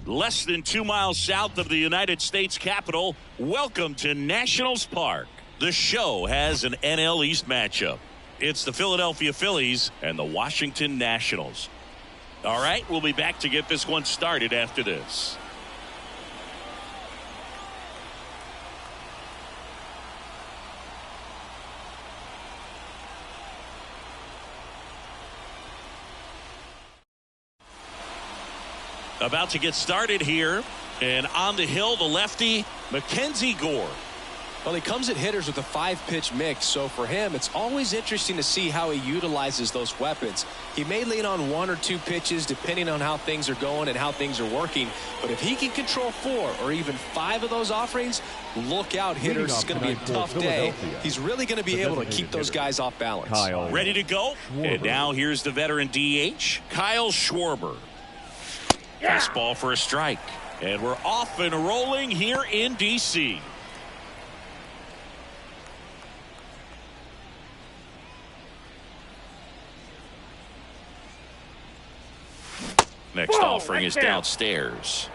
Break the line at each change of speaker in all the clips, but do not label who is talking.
Less than 2 miles south of the United States Capitol, welcome to Nationals Park. The show has an NL East matchup. It's the Philadelphia Phillies and the Washington Nationals. All right, we'll be back to get this one started after this. About to get started here, and on the hill, the lefty, Mackenzie Gore.
Well, he comes at hitters with a 5-pitch mix, so for him, it's always interesting to see how he utilizes those weapons. He may lean on 1 or 2 pitches depending on how things are going and how things are working, but if he can control 4 or even 5 of those offerings, look out, hitters. It's going to be a tough day. He's really going to be able to keep those guys off balance.
Ready to go? And now here's the veteran DH, Kyle Schwarber. Fastball for a strike. And we're off and rolling here in D.C. Next offering is downstairs.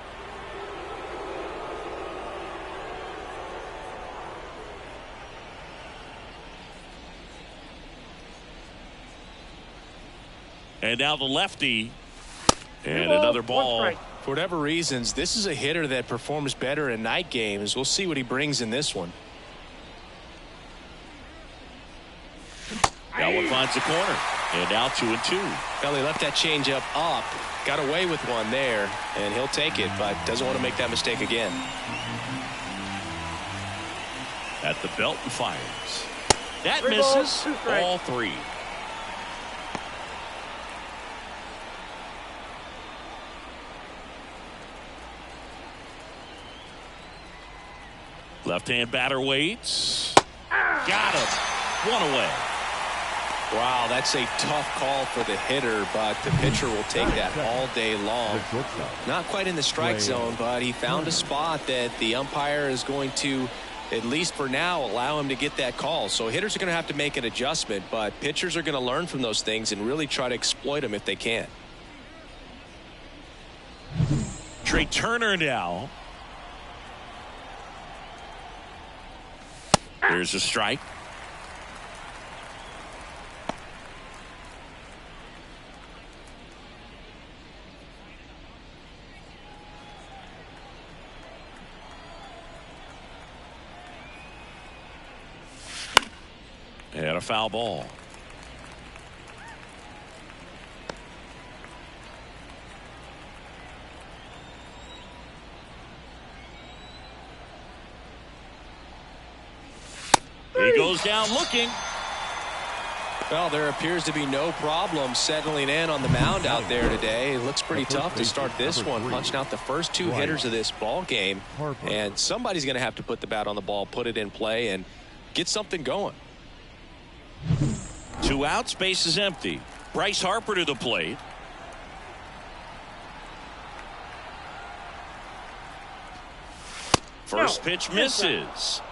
And now the lefty. And another ball.
For whatever reasons, this is a hitter that performs better in night games. We'll see what he brings in this one.
That one finds the corner. And now 2-2.
Well, he left that changeup up. Got away with one there. And he'll take it, but doesn't want to make that mistake again.
At the belt and fires. That misses. All 3. Left-hand batter waits. Got him. 1 away.
Wow, that's a tough call for the hitter, but the pitcher will take that all day long. Not quite in the strike zone, but he found a spot that the umpire is going to, at least for now, allow him to get that call. So hitters are going to have to make an adjustment, but pitchers are going to learn from those things and really try to exploit them if they can.
Trey Turner now. There's a strike. And a foul ball. He goes down looking.
Well, there appears to be no problem settling in on the mound out there today. It looks pretty tough to start this one, punching out the first 2 hitters of this ball game. And somebody's going to have to put the bat on the ball, put it in play, and get something going.
2 outs, base is empty. Bryce Harper to the plate. First pitch misses.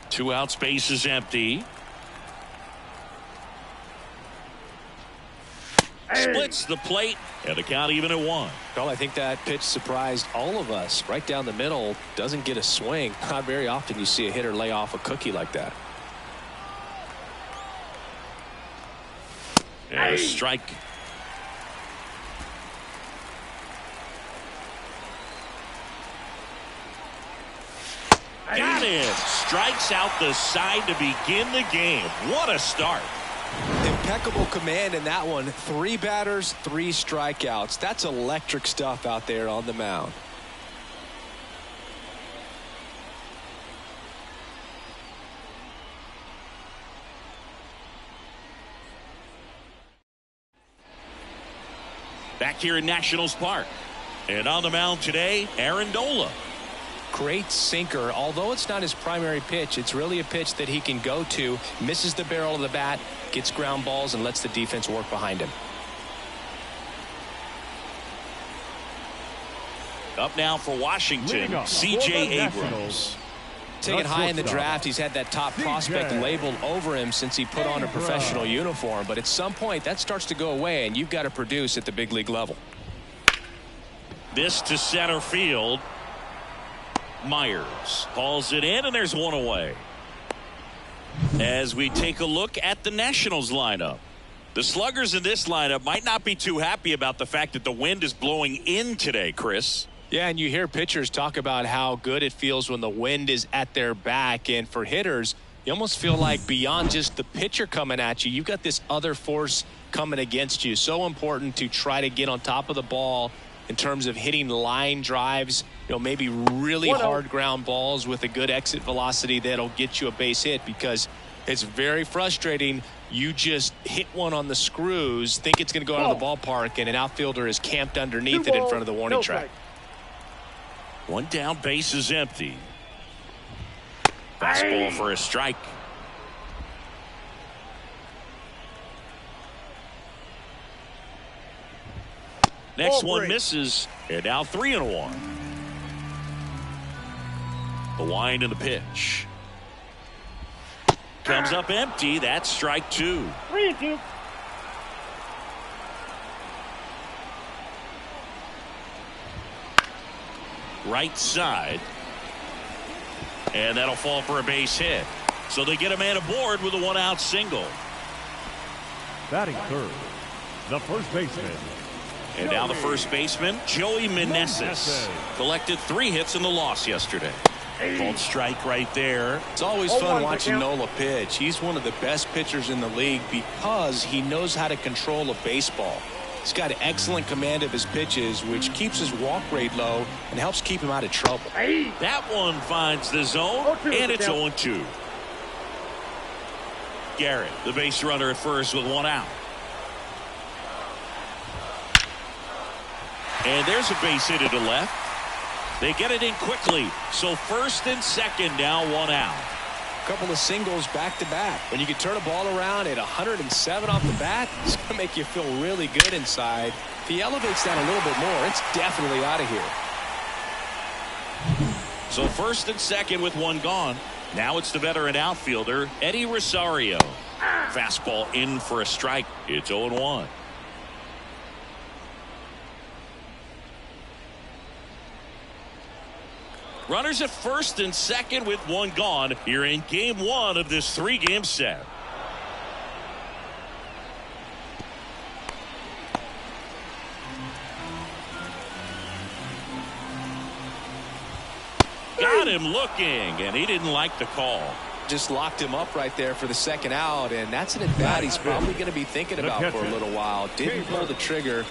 Two outs, base is empty. Splits the plate, and the count even at 1.
Well, I think that pitch surprised all of us. Right down the middle, doesn't get a swing. Not very often you see a hitter lay off a cookie like that.
And a strike. Got him. Strikes out the side to begin the game. What a start.
Impeccable command in that one. 3 batters, 3 strikeouts. That's electric stuff out there on the mound.
Back here in Nationals Park. And on the mound today, Aaron Nola.
Great sinker. Although it's not his primary pitch, it's really a pitch that he can go to. Misses the barrel of the bat, gets ground balls, and lets the defense work behind him.
Up now for Washington, C.J. Abrams.
Taken high in the draft, he's had that top prospect labeled over him since he put on a professional uniform. But at some point, that starts to go away, and you've got to produce at the big league level.
This to center field. Myers hauls it in, and there's one away. As we take a look at the Nationals lineup, the sluggers in this lineup might not be too happy about the fact that the wind is blowing in today, Chris.
Yeah, and you hear pitchers talk about how good it feels when the wind is at their back. And for hitters, you almost feel like beyond just the pitcher coming at you, you've got this other force coming against you. So important to try to get on top of the ball in terms of hitting line drives, maybe really hard ground balls with a good exit velocity that'll get you a base hit, because it's very frustrating. You just hit one on the screws, think it's going to go out of the ballpark, and an outfielder is camped underneath it in front of the warning track.
One down, base is empty. Fastball for a strike. Next one misses, and now 3-1. The wind and the pitch. Comes up empty. That's strike 2.
3-2.
Right side. And that'll fall for a base hit. So they get a man aboard with a 1-out single.
Batting third, the first baseman.
And now the first baseman, Joey Meneses, collected 3 hits in the loss yesterday. Called strike right there.
It's always fun watching Nola pitch. He's one of the best pitchers in the league because he knows how to control a baseball. He's got excellent command of his pitches, which keeps his walk rate low and helps keep him out of trouble.
That one finds the zone, and it's 0-2. Garrett, the base runner at first with 1 out. And there's a base hit to left. They get it in quickly. So first and second, now 1 out.
A couple of singles back to back. When you can turn a ball around at 107 off the bat, it's going to make you feel really good inside. If he elevates that a little bit more, it's definitely out of here.
So first and second with 1 gone. Now it's the veteran outfielder, Eddie Rosario. Fastball in for a strike. It's 0-1. Runners at first and second with 1 gone here in game 1 of this 3-game set. Got him looking, and he didn't like the call.
Just locked him up right there for the 2nd out, and that's an at-bat he's probably going to be thinking about for a little while. Didn't pull the trigger.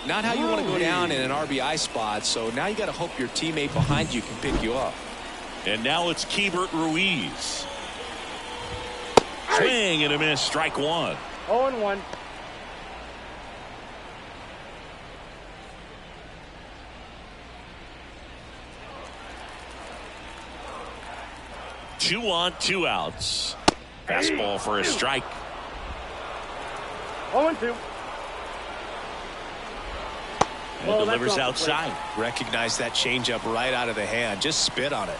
Not how you want to go down in an RBI spot, so now you got to hope your teammate behind you can pick you up.
And now it's Keibert Ruiz. Swing and a miss, strike 1.
0-1.
Two on, 2 outs. Fastball for a strike.
0-2.
And delivers outside.
Recognize that changeup right out of the hand. Just spit on it.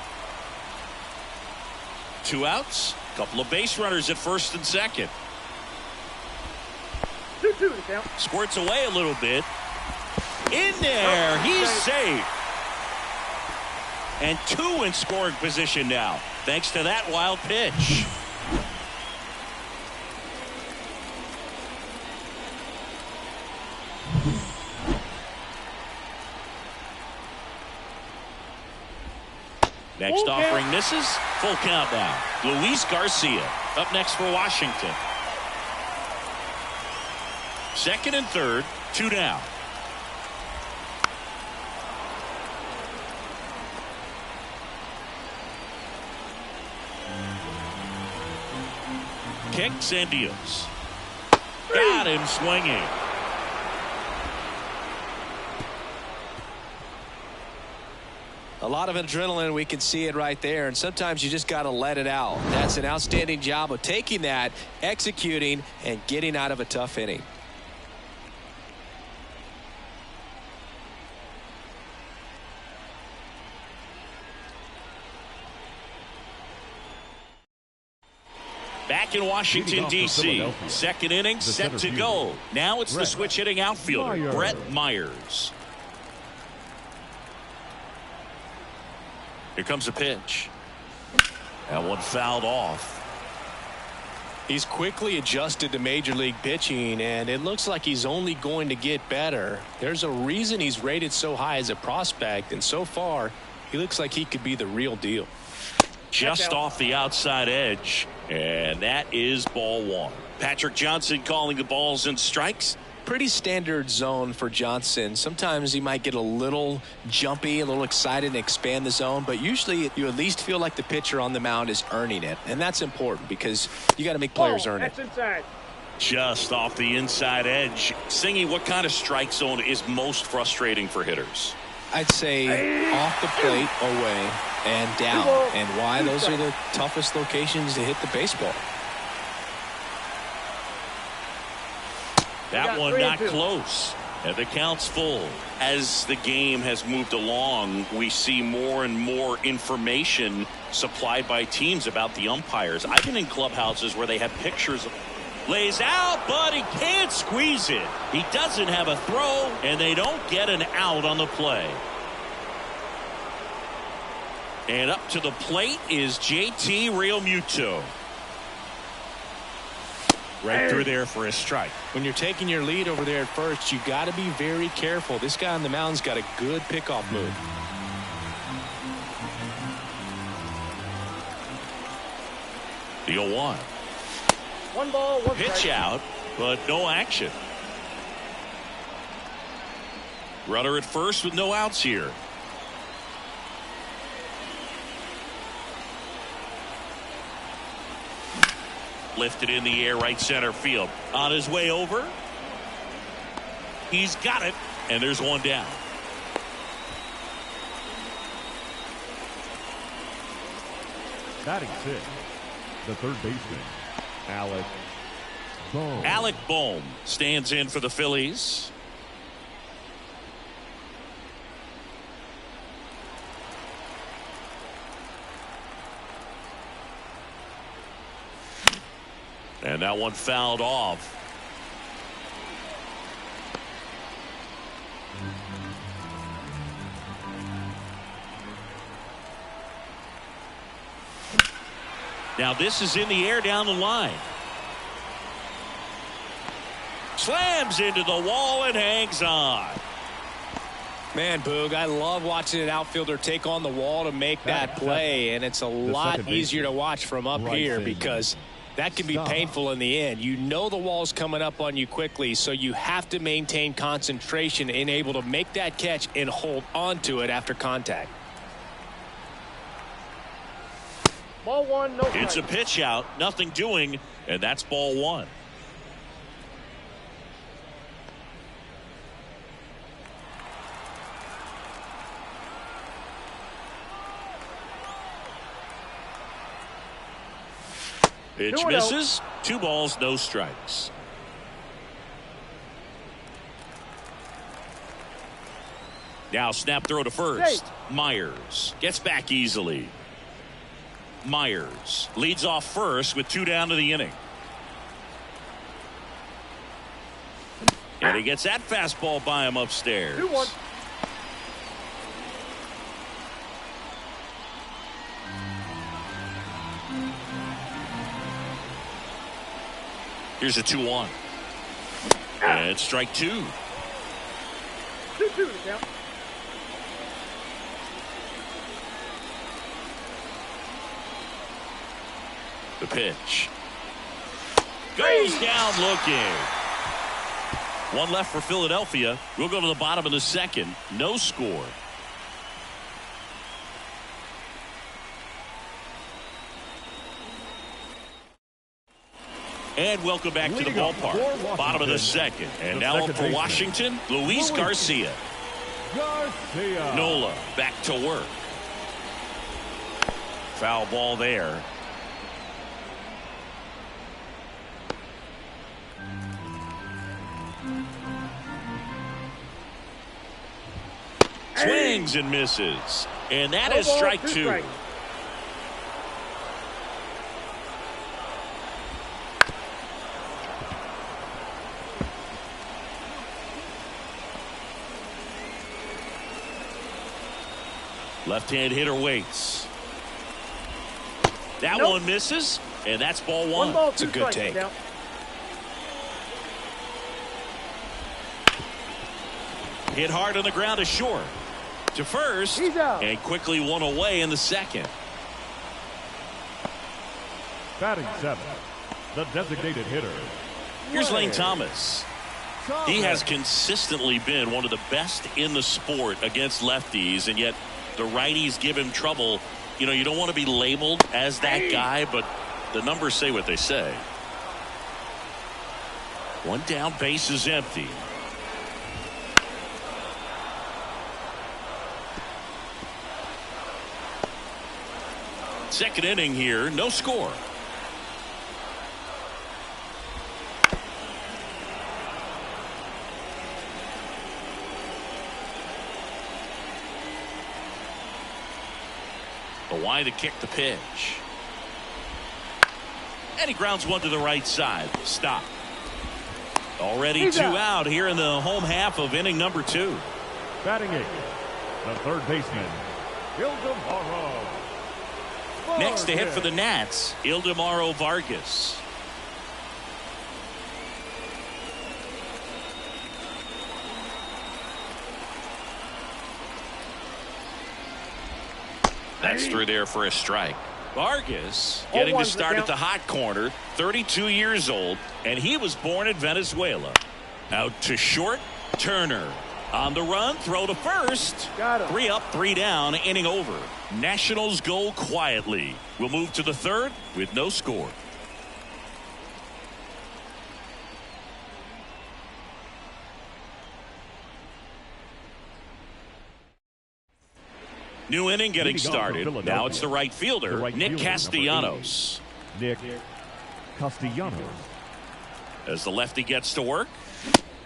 2 outs. Couple of base runners at first and second.
2-2 to count.
Squirts away a little bit. In there. He's safe. And 2 in scoring position now, thanks to that wild pitch. Next offering misses. Full count now. Luis Garcia up next for Washington. Second and third, 2 down. Kicks and deals. Got him swinging.
A lot of adrenaline, we can see it right there, and sometimes you just got to let it out. That's an outstanding job of taking that, executing, and getting out of a tough inning.
back in Washington, D.C. Second inning set to go. Now it's the switch hitting outfielder, Brett Myers. Here comes a pitch. That one fouled off.
He's quickly adjusted to major league pitching, and it looks like he's only going to get better. There's a reason he's rated so high as a prospect, and so far he looks like he could be the real deal.
Just off the outside edge, and that is ball one. Patrick Johnson calling the balls and strikes.
Pretty standard zone for Johnson. Sometimes he might get a little jumpy, a little excited and expand the zone, but usually you at least feel like the pitcher on the mound is earning it, and that's important because you got to make players earn it.
Inside.
Just off the inside edge. Singy, what kind of strike zone is most frustrating for hitters?
I'd say off the plate, away, and down. And why? Those are the toughest locations to hit the baseball.
That one not close. And the count's full. As the game has moved along, we see more and more information supplied by teams about the umpires. I've been in clubhouses where they have pictures of lays out, but he can't squeeze it. He doesn't have a throw, and they don't get an out on the play. And up to the plate is JT Realmuto. Right through there for a strike.
When you're taking your lead over there at first, you got to be very careful. This guy on the mound's got a good pickoff move.
The 0-1.
One ball, one
pitch
strike.
out, but no action. Runner at first with no outs here. Lifted in the air, right center field. On his way over. He's got it, and there's one down.
Batting sixth, the third baseman, Alec Bohm.
Alec Bohm stands in for the Phillies. And that one fouled off. Now this is in the air down the line. Slams into the wall and hangs on.
Man, Boog, I love watching an outfielder take on the wall to make that play, and it's a lot easier to watch from up here because that can be painful in the end. You know the wall's coming up on you quickly, so you have to maintain concentration and able to make that catch and hold on to it after contact.
Ball one, no strike.
It's a pitch out, nothing doing, and that's ball one. Pitch misses. 2 balls, no strikes. Now snap throw to first. Myers gets back easily. Myers leads off first with 2 down to the inning. And he gets that fastball by him upstairs.
2-1.
Here's a 2-1. And it's strike 2.
2-2 to count.
The pitch. Goes down looking. 1 left for Philadelphia. We'll go to the bottom of the second. No score. And welcome back to the ballpark. Bottom of the second. And now up for Washington, Luis Garcia. Nola back to work. Foul ball there. Swings and misses. And that is strike 2. Left-hand hitter waits. That one misses, and that's ball one.
Ball,
it's a good take.
Down.
Hit hard on the ground to short. To first, and quickly one away in the second.
Batting 7, the designated hitter.
Here's Lane Thomas. He has consistently been one of the best in the sport against lefties, and yet the righties give him trouble. You know, you don't want to be labeled as that guy, but the numbers say what they say. One down, base is empty. Second inning here, no score. Why to kick the pitch. And he grounds one to the right side. Stop. Already two out here in the home half of inning number 2.
Batting 8, the third baseman, Ildemaro.
Next to hit for the Nats, Ildemaro Vargas. That's through there for a strike. Vargas getting to start at the hot corner, 32 years old, and he was born in Venezuela. Out to short, Turner. On the run, throw to first. 3 up, 3 down, inning over. Nationals go quietly. We'll move to the third with no score. New inning getting started. Now it's the right fielder, Nick Castellanos.
Nick Castellanos.
As the lefty gets to work.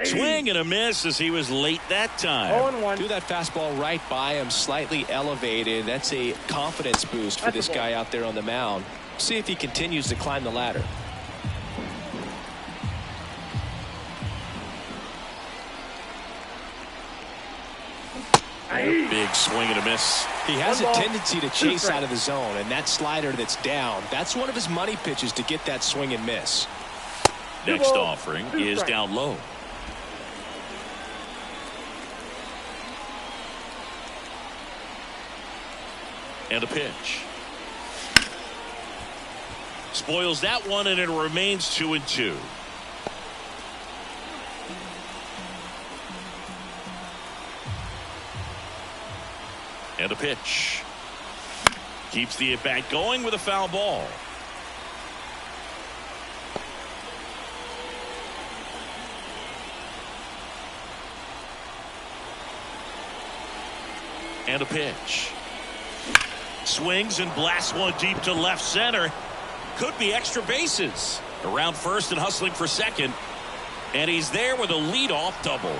Swing and a miss as he was late that time.
0-1. Do that fastball right by him, slightly elevated. That's a confidence boost for this guy out there on the mound. See if he continues to climb the ladder.
Big swing and a miss.
He has a tendency to chase out of the zone, and that slider that's down, that's one of his money pitches to get that swing and miss.
Next offering is down low. And a pitch. Spoils that one, and it remains 2-2. And a pitch. Keeps the at-bat going with a foul ball. And a pitch. Swings and blasts one deep to left center. Could be extra bases. Around first and hustling for second. And he's there with a leadoff double.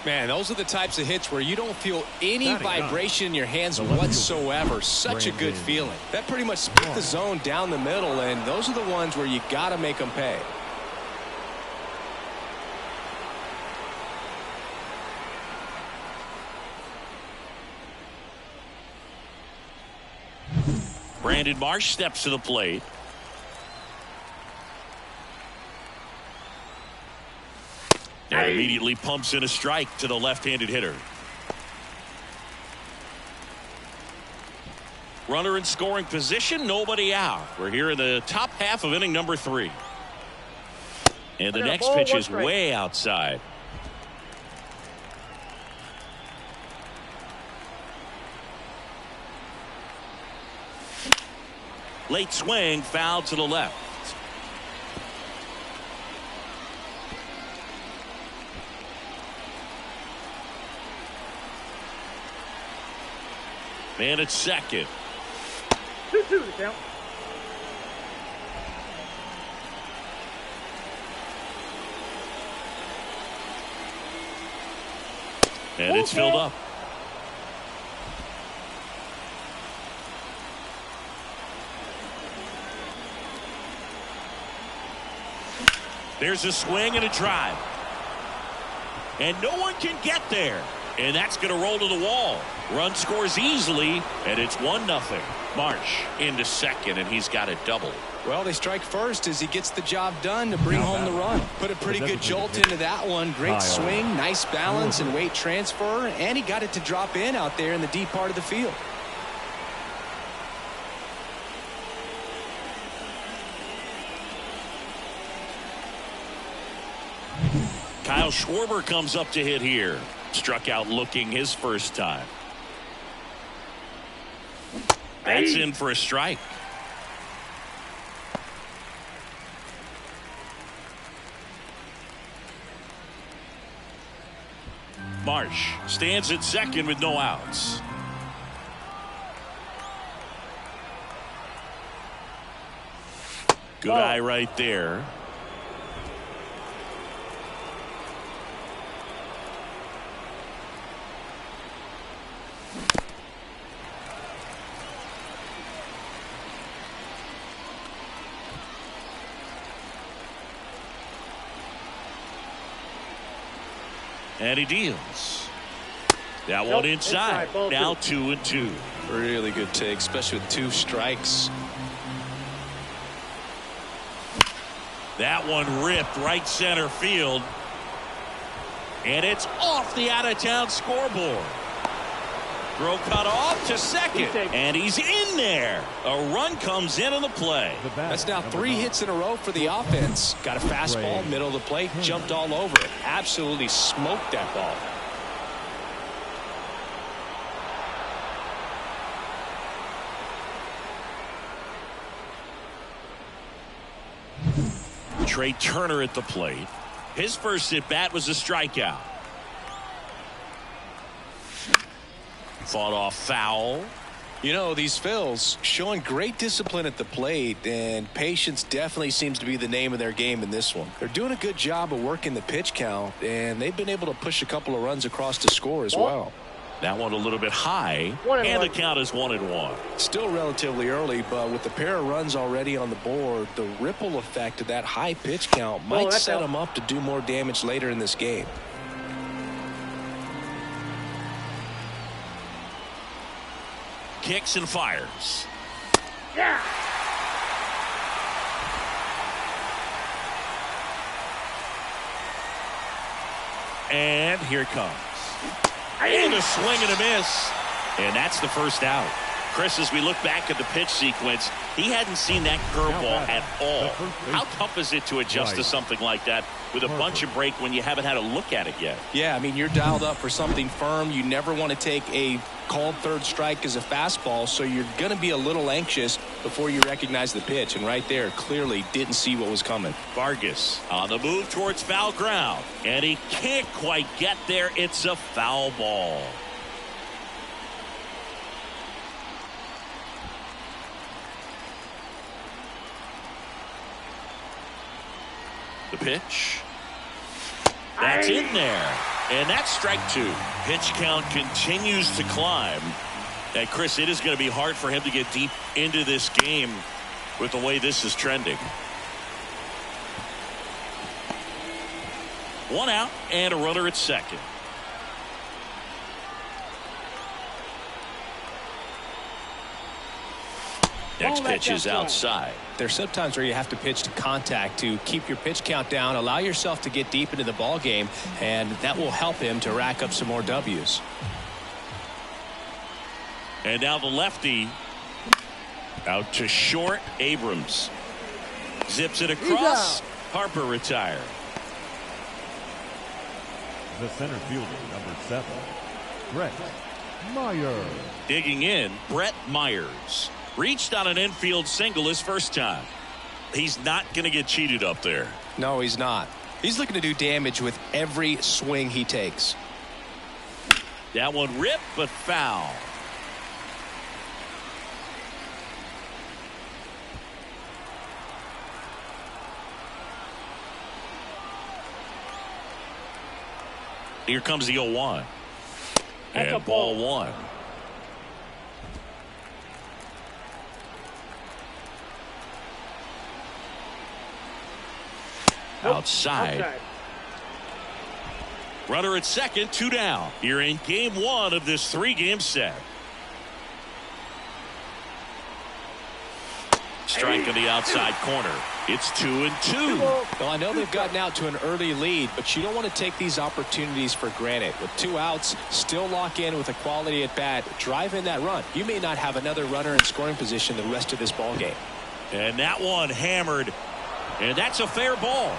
Man, those are the types of hits where you don't feel any vibration in your hands whatsoever. Such a good feeling. That pretty much split the zone down the middle, and those are the ones where you got to make them pay.
Brandon Marsh steps to the plate. And immediately pumps in a strike to the left-handed hitter. Runner in scoring position, nobody out. We're here in the top half of inning number 3. And the next pitch is way outside. Late swing, foul to the left. Man at second.
2-2 the count.
And it's filled up. There's a swing and a drive. And no one can get there. And that's going to roll to the wall. Run scores easily, and it's 1-0. Marsh into second, and he's got a double.
Well, they strike first as he gets the job done to bring home the run. Put a pretty good jolt into that one. Great swing, nice balance and weight transfer, and he got it to drop in out there in the deep part of the field.
Kyle Schwarber comes up to hit here. Struck out looking his first time. That's in for a strike. Marsh stands at second with no outs. Good eye right there. And he deals. That one inside. Now 2-2.
Really good take, especially with 2 strikes.
That one ripped right center field. And it's off the out-of-town scoreboard. Throw cut off to second. And he's in there. A run comes into the play.
That's now 3 hits in a row for the offense. Got a fastball, middle of the plate, jumped all over it. Absolutely smoked that ball.
Trey Turner at the plate. His first at bat was a strikeout. Fought off foul.
You know, these Phils showing great discipline at the plate, and patience definitely seems to be the name of their game in this one. They're doing a good job of working the pitch count, and they've been able to push a couple of runs across to score as well.
That one a little bit high, and the count is 1-1.
Still relatively early, but with the pair of runs already on the board, the ripple effect of that high pitch count might set them up to do more damage later in this game.
Kicks and fires.
Yeah.
And here it comes. And a swing and a miss. And that's the first out. Chris, as we look back at the pitch sequence, he hadn't seen that curveball at all. How tough is it to adjust to something like that with a bunch of break when you haven't had a look at it yet?
Yeah, I mean, you're dialed up for something firm. You never want to take a called third strike as a fastball, so you're going to be a little anxious before you recognize the pitch. And right there, clearly didn't see what was coming.
Vargas on the move towards foul ground. And he can't quite get there. It's a foul ball. The pitch. That's in there. And that's strike 2. Pitch count continues to climb. And Chris, it is going to be hard for him to get deep into this game with the way this is trending. 1 out and a runner at second. Next pitch is outside.
There's sometimes where you have to pitch to contact to keep your pitch count down, allow yourself to get deep into the ball game, and that will help him to rack up some more W's.
And now the lefty out to short. Abrams zips it across. Harper retired.
The center fielder, number 7, Brett Myers.
Digging in, Brett Myers. Reached on an infield single his first time. He's not going to get cheated up there.
No, he's not. He's looking to do damage with every swing he takes.
That one ripped, but foul. Here comes the 0-1. And ball 1. Outside. Runner at second, 2 down. You're in game 1 of this 3-game set. Strike on the outside corner. It's 2-2.
Well, I know they've gotten out to an early lead, but you don't want to take these opportunities for granted. With 2 outs, still lock in with a quality at bat. Drive in that run. You may not have another runner in scoring position the rest of this ball game.
And that one hammered. And that's a fair ball.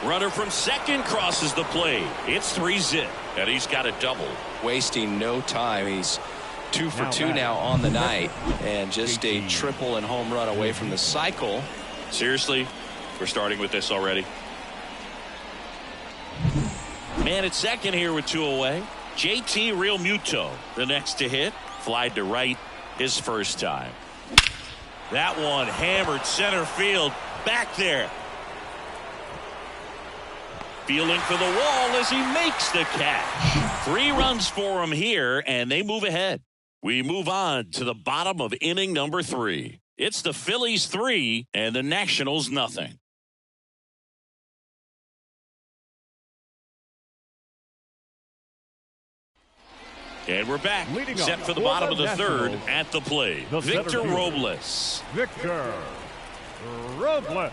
Runner from second crosses the plate. It's 3-zip. And he's got a double.
Wasting no time. He's 2 for 2 now on the night. And just a triple and home run away from the cycle.
Seriously? We're starting with this already? Man at second here with 2 away. JT Realmuto, the next to hit. Flied to right his first time. That one hammered center field. Back there. Fielding for the wall as he makes the catch. 3 runs for him here, and they move ahead. We move on to the bottom of inning number 3. It's the Phillies 3 and the Nationals nothing. And we're back. Set for the bottom of the 3rd at the plate. Victor Robles.
Victor Robles.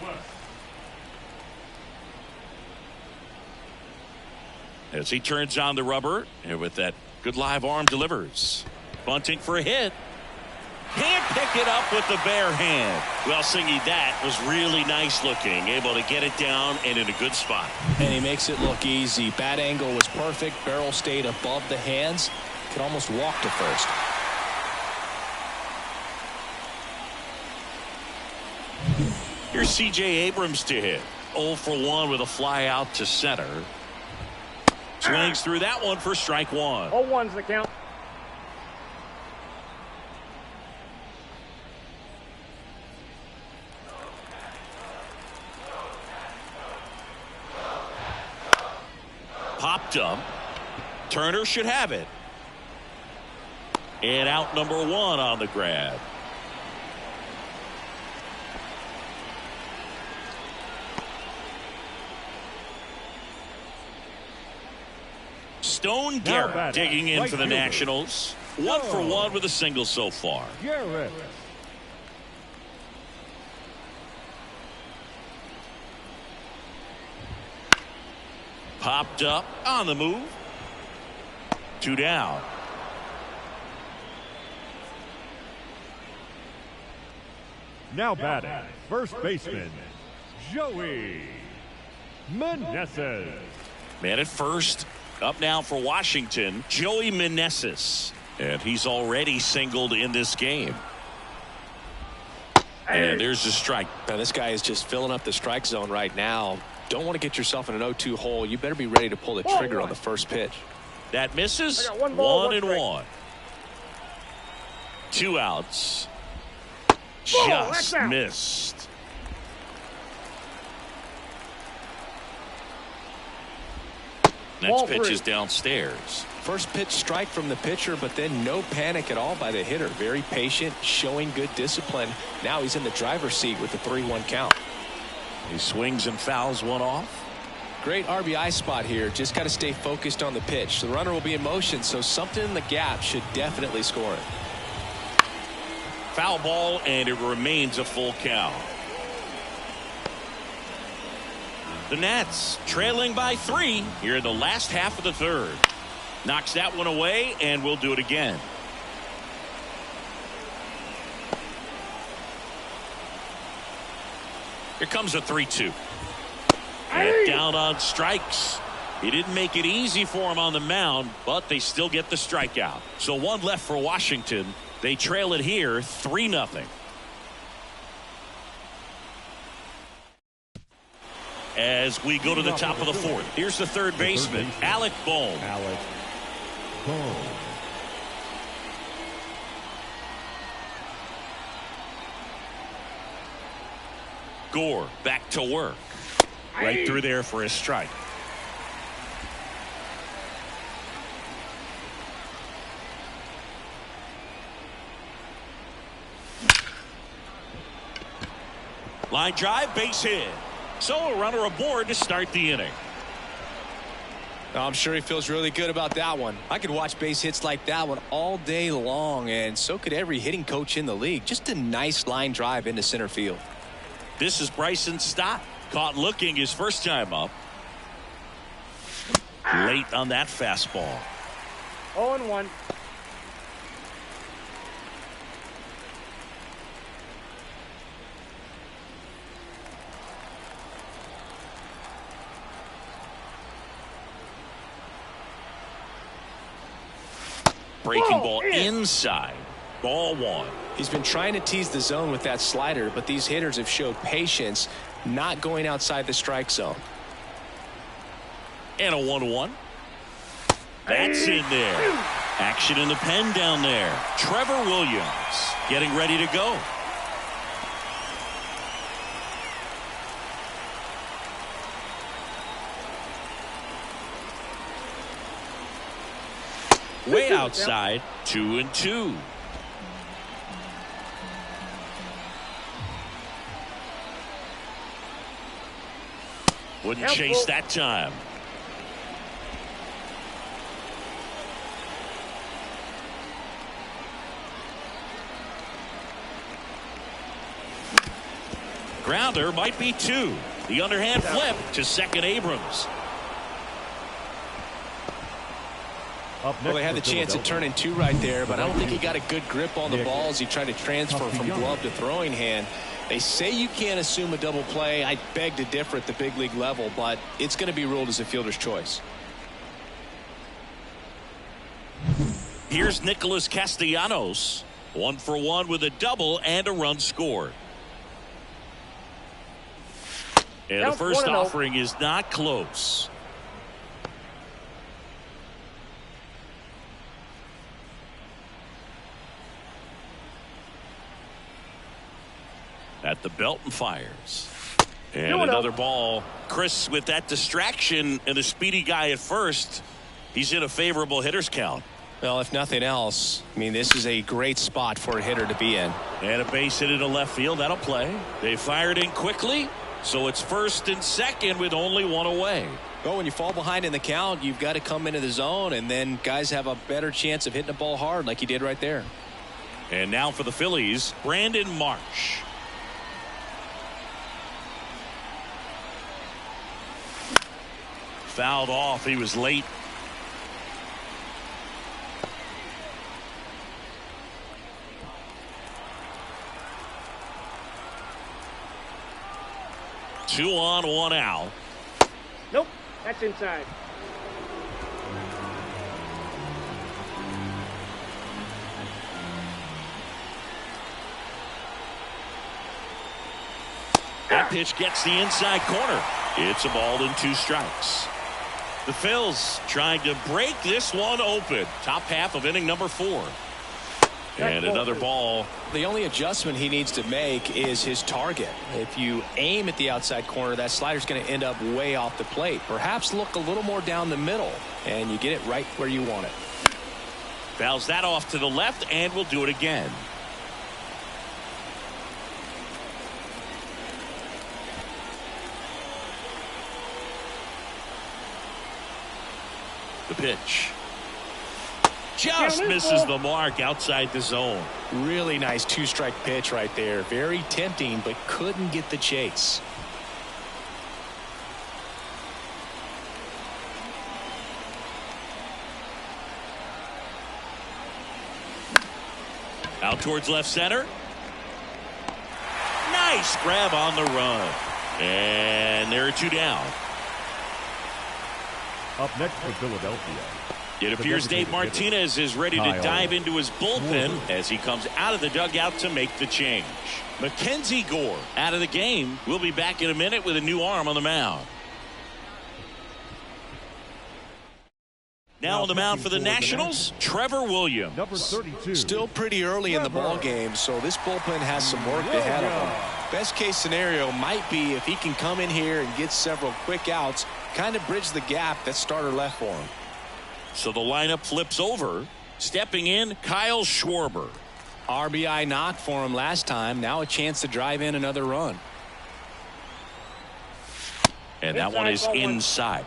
As he turns on the rubber, and with that good live arm delivers. Bunting for a hit. Can't pick it up with the bare hand. Well, Singy, that was really nice looking. Able to get it down and in a good spot.
And he makes it look easy. Bat angle was perfect. Barrel stayed above the hands. Could almost walk to first.
Here's C.J. Abrams to hit. 0 for 1 with a fly out to center. Swings through that one for strike 1.
0-1's the count.
Popped up. Turner should have it. And out number 1 on the grab. Stone Garrett digging in for the Nationals. 1 for 1 with a single so far.
Garrett.
Popped up on the move. 2 down.
Now batting, first baseman, Joey Meneses.
Man at first. Up now for Washington, Joey Meneses. And he's already singled in this game. And there's a strike.
Now, this guy is just filling up the strike zone right now. Don't want to get yourself in an 0-2 hole. You better be ready to pull the trigger on the first pitch.
That misses.
1 ball,
1 and 1. 2 outs. Just missed. Next pitch is downstairs.
First pitch strike from the pitcher, but then no panic at all by the hitter. Very patient, showing good discipline. Now he's in the driver's seat with the 3-1 count.
He swings and fouls one off.
Great RBI spot here. Just got to stay focused on the pitch. The runner will be in motion, so something in the gap should definitely score it.
Foul ball, and it remains a full count. The Nats trailing by 3 here in the last half of the 3rd. Knocks that one away, and we'll do it again. Here comes a 3-2. And down on strikes. He didn't make it easy for him on the mound, but they still get the strikeout. So 1 left for Washington. They trail it here 3-0. As we go to the top of the 4th, here's the 3rd baseman, Alec Bohm. Gore back to work. Right through there for a strike. Line drive, base hit. So a runner aboard to start the inning.
I'm sure he feels really good about that one. I could watch base hits like that one all day long, and so could every hitting coach in the league. Just a nice line drive into center field.
This is Bryson Stott. Caught looking his first time up. Late on that fastball.
0-1.
Breaking ball inside. Ball one.
He's been trying to tease the zone with that slider, but these hitters have showed patience, not going outside the strike zone.
And a 1-1. That's in there. Action in the pen down there. Trevor Williams getting ready to go. Way outside. 2-2. Wouldn't chase that time. Grounder might be 2. The underhand flip to second Abrams.
Well, they had the chance at turning 2 right there, but I don't think he got a good grip on the ball as he tried to transfer from glove to throwing hand. They say you can't assume a double play. I beg to differ at the big league level, but it's going to be ruled as a fielder's choice.
Here's Nicholas Castellanos. 1 for 1 with a double and a run scored. And the first offering is not close. At the belt and fires. And another ball. Chris, with that distraction and a speedy guy at first, he's in a favorable hitter's count.
Well, if nothing else, I mean, this is a great spot for a hitter to be in.
And a base hit into left field. That'll play. They fired in quickly, so it's first and second with only 1 away.
Well, when you fall behind in the count, you've got to come into the zone, and then guys have a better chance of hitting the ball hard like he did right there.
And now for the Phillies, Brandon Marsh. Fouled off. He was late. Two on, 1 out.
Nope, that's inside.
That pitch gets the inside corner. It's a ball and 2 strikes. The Phils trying to break this one open. Top half of inning number 4. And another ball.
The only adjustment he needs to make is his target. If you aim at the outside corner, that slider's going to end up way off the plate. Perhaps look a little more down the middle, and you get it right where you want it.
Fouls that off to the left, and we'll do it again. The pitch. Just misses the mark outside the zone.
Really nice 2-strike pitch right there. Very tempting, but couldn't get the chase.
Out towards left center. Nice grab on the run. And there are 2 down.
Up next for Philadelphia.
It appears Dave Martinez is ready to dive into his bullpen as he comes out of the dugout to make the change. Mackenzie Gore out of the game. We'll be back in a minute with a new arm on the mound. Now on the mound for the Nationals, Trevor Williams.
Number 32.
Still pretty early in the ball game, so this bullpen has some work ahead of him. Best case scenario might be if he can come in here and get several quick outs, kind of bridge the gap that starter left for him.
So the lineup flips over. Stepping in, Kyle Schwarber.
RBI knock for him last time. Now a chance to drive in another run.
And that one is inside.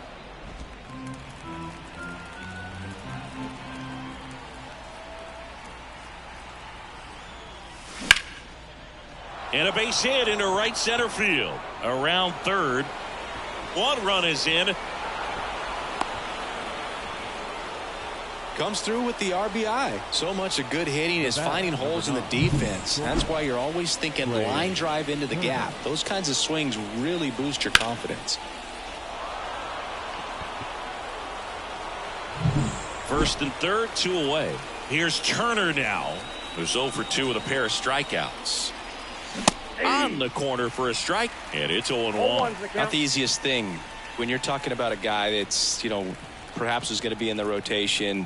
And a base hit into right center field. Around third. One run is in.
Comes through with the RBI. So much of good hitting is finding holes in the defense. That's why you're always thinking line drive into the gap. Those kinds of swings really boost your confidence.
First and third, 2 away. Here's Turner now, who's 0 for 2 with a pair of strikeouts. On the corner for a strike, and it's 0-1.
Not the easiest thing when you're talking about a guy that's, perhaps is going to be in the rotation,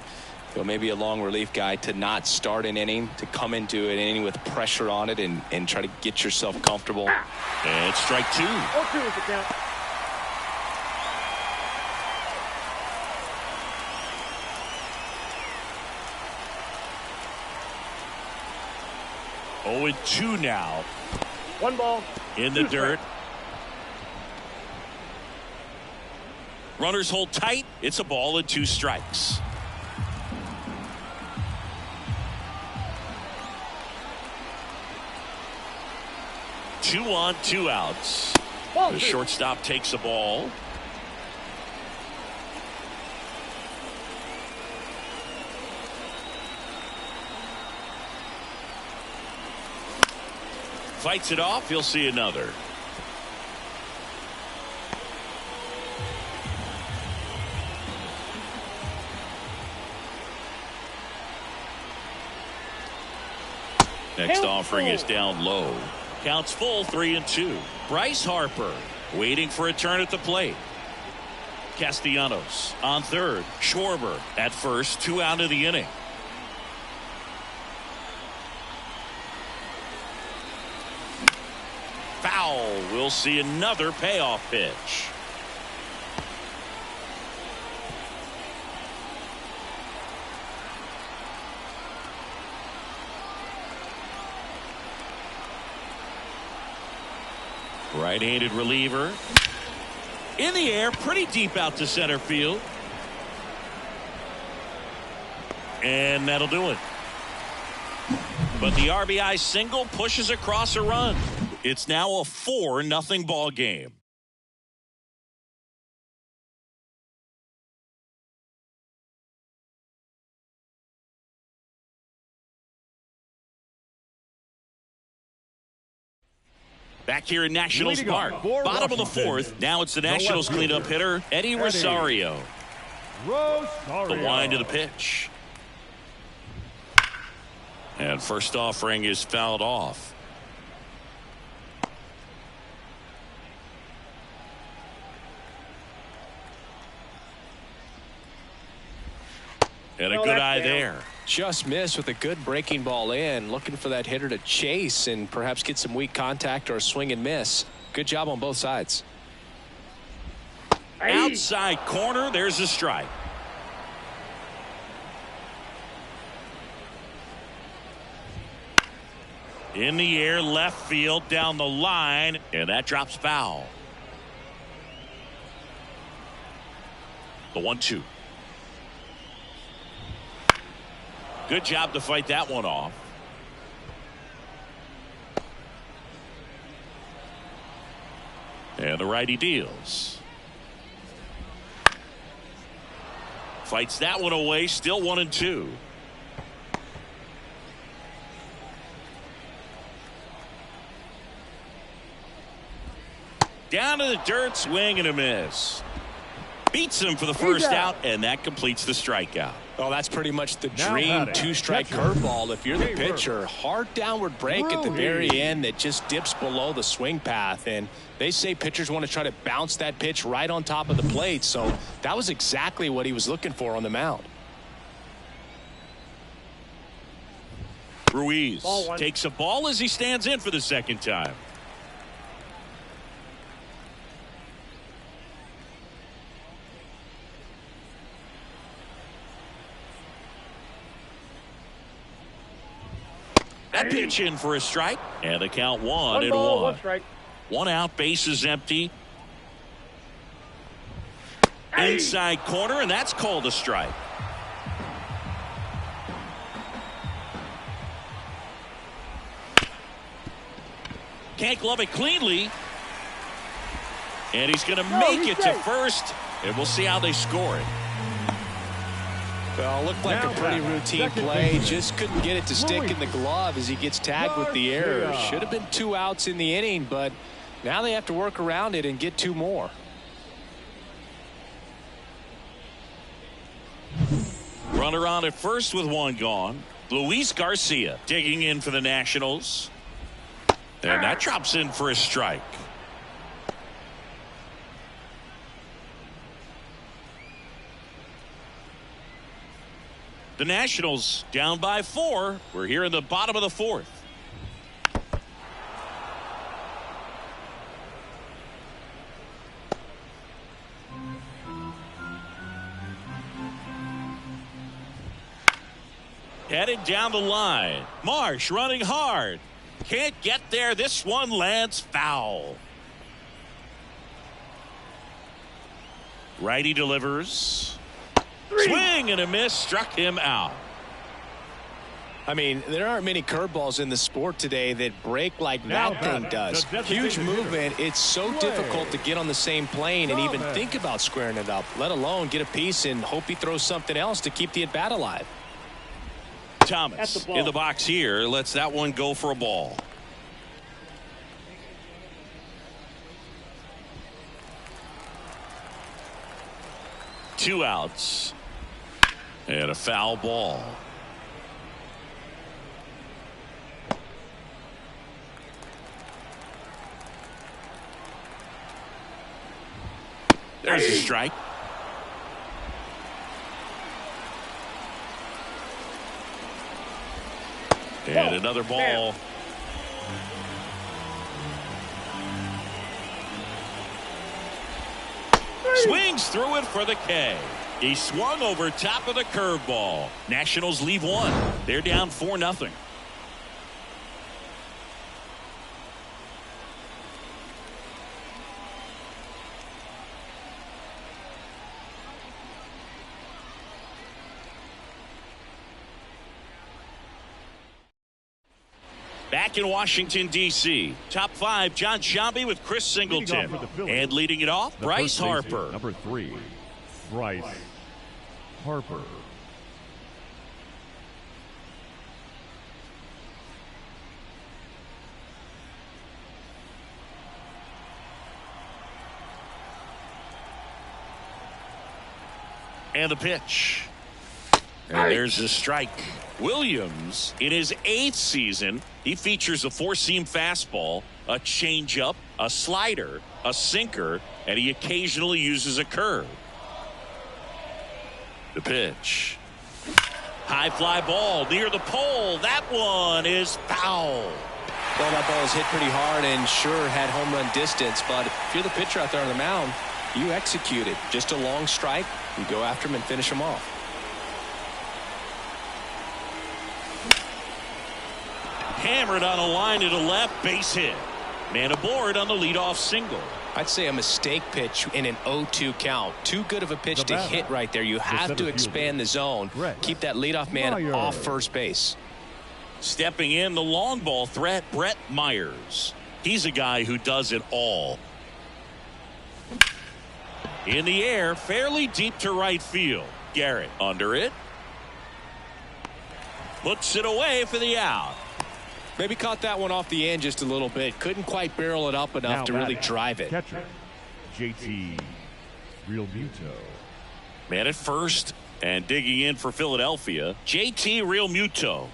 maybe a long relief guy, to not start an inning, to come into an inning with pressure on it and try to get yourself comfortable.
And strike 2.
0-2 is the count.
Oh, and 2 now.
1 ball.
In the dirt. Runners hold tight. It's a ball and 2 strikes. Two on, 2 outs. The shortstop takes the ball. Fights it off. He'll see another. Next offering is down low. Counts full, 3-2. Bryce Harper waiting for a turn at the plate. Castellanos on third. Schwarber at first. 2 out of the inning. Foul. We'll see another payoff pitch. Right-handed reliever. In the air, pretty deep out to center field. And that'll do it. But the RBI single pushes across a run. It's now a 4-0 ball game. Back here in Nationals Park, bottom of the 4th. Now it's the Nationals cleanup hitter, Eddie Rosario. The wind of the pitch. And first offering is fouled off. And a good eye there.
Just missed with a good breaking ball in, looking for that hitter to chase and perhaps get some weak contact or a swing and miss. Good job on both sides.
Outside corner, there's a strike. In the air, left field, down the line, and that drops foul. The 1-2. Good job to fight that one off. And the righty deals. Fights that one away, still 1-2. Down to the dirt, swing and a miss. Beats him for the first out, and that completes the strikeout.
Oh, that's pretty much the dream 2-strike curveball. If you're the pitcher, hard downward break at the very end that just dips below the swing path. And they say pitchers want to try to bounce that pitch right on top of the plate. So that was exactly what he was looking for on the mound.
Ruiz takes a ball as he stands in for the second time. That pitch in for a strike, and the count 1-1.
1 strike.
1 out, bases empty. Inside corner, and that's called a strike. Can't glove it cleanly. And he's going to make it to first. And we'll see how they score it.
Well, looked like a pretty routine play. Just couldn't get it to stick in the glove as he gets tagged with the error. Should have been 2 outs in the inning, but now they have to work around it and get 2 more.
Runner on at first with 1 gone. Luis Garcia digging in for the Nationals. And that drops in for a strike. The Nationals down by 4. We're here in the bottom of the 4th. Headed down the line. Marsh running hard. Can't get there. This one lands foul. Righty delivers. Swing and a miss, struck him out.
I mean, there aren't many curveballs in the sport today that break like that thing does. Huge movement. It's so difficult to get on the same plane and even think about squaring it up, let alone get a piece and hope he throws something else to keep the at-bat alive.
Thomas in the box here lets that one go for a ball. Two outs. And a foul ball. There's a strike. And another ball. Swings through it for the K. He swung over top of the curveball. Nationals leave 1. They're down 4-0. Back in Washington, D.C. Top 5, John Sciambi with Chris Singleton. And leading it off, Bryce Harper.
Number 3, Bryce Harper.
And the pitch. And there's a strike. Williams, in his 8th season, he features a 4-seam fastball, a changeup, a slider, a sinker, and he occasionally uses a curve. The pitch. High fly ball near the pole. That one is foul.
Well, that ball is hit pretty hard and sure had home run distance, but if you're the pitcher out there on the mound, you execute it. Just a long strike. You go after him and finish him off.
Hammered on a line to the left, base hit. Man aboard on the leadoff single.
I'd say a mistake pitch in an 0-2 count. Too good of a pitch to hit right there. You have to expand the zone. Keep that leadoff man off first base.
Stepping in, the long ball threat, Brett Myers. He's a guy who does it all. In the air, fairly deep to right field. Garrett under it. Looks it away for the out.
Maybe caught that one off the end just a little bit. Couldn't quite barrel it up enough to really drive it.
Catcher, JT Realmuto.
Man at first and digging in for Philadelphia, JT Realmuto.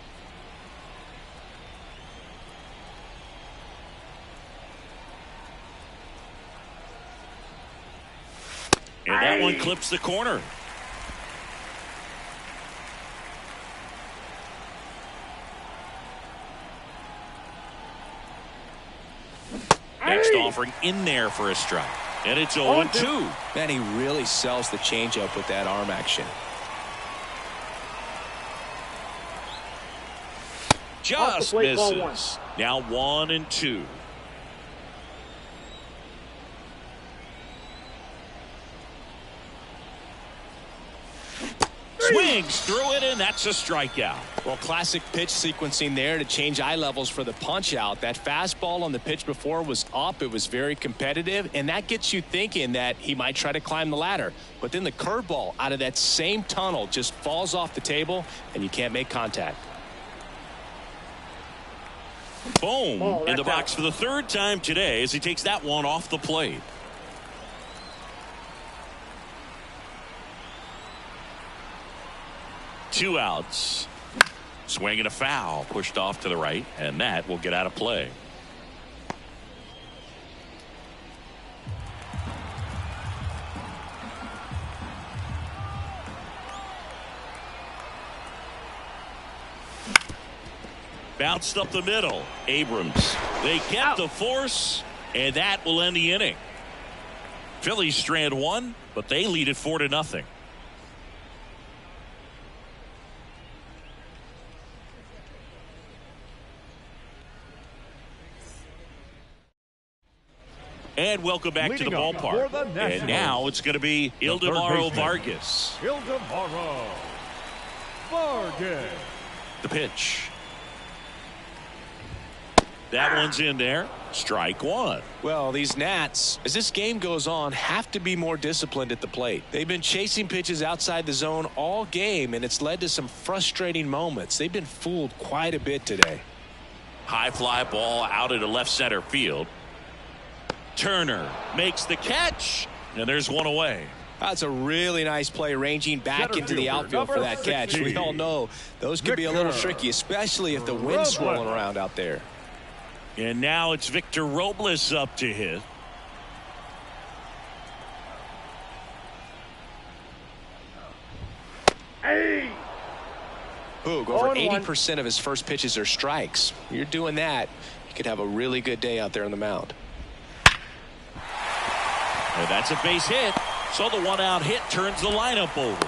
And that one clips the corner. Next offering in there for a strike. And it's 0-2.
Man, he really sells the changeup with that arm action.
Just misses. Now 1-2. Swings through it, and that's a strikeout.
Well, classic pitch sequencing there to change eye levels for the punch out. That fastball on the pitch before was up. It was very competitive, and that gets you thinking that he might try to climb the ladder. But then the curveball out of that same tunnel just falls off the table, and you can't make contact.
Boom. In the box for the third time today as he takes that one off the plate. Two outs. Swing and a foul pushed off to the right, and that will get out of play. Bounced up the middle. Abrams. They kept the force, and that will end the inning. Phillies strand one, but they lead it 4-0. And welcome back to the ballpark. And now it's going to be Ildemaro Vargas.
Ildemaro Vargas.
The pitch. That one's in there. Strike one.
Well, these Nats, as this game goes on, have to be more disciplined at the plate. They've been chasing pitches outside the zone all game, and it's led to some frustrating moments. They've been fooled quite a bit today.
High fly ball out into left center field. Turner makes the catch, and there's one away.
That's a really nice play, ranging back into the outfield for that catch. We all know those can be a little tricky, especially if the wind's swirling around out there.
And now it's Victor Robles up to hit.
Boog, over 80% of his first pitches are strikes. You're doing that, you could have a really good day out there on the mound.
And that's a base hit. So the one-out hit turns the lineup over.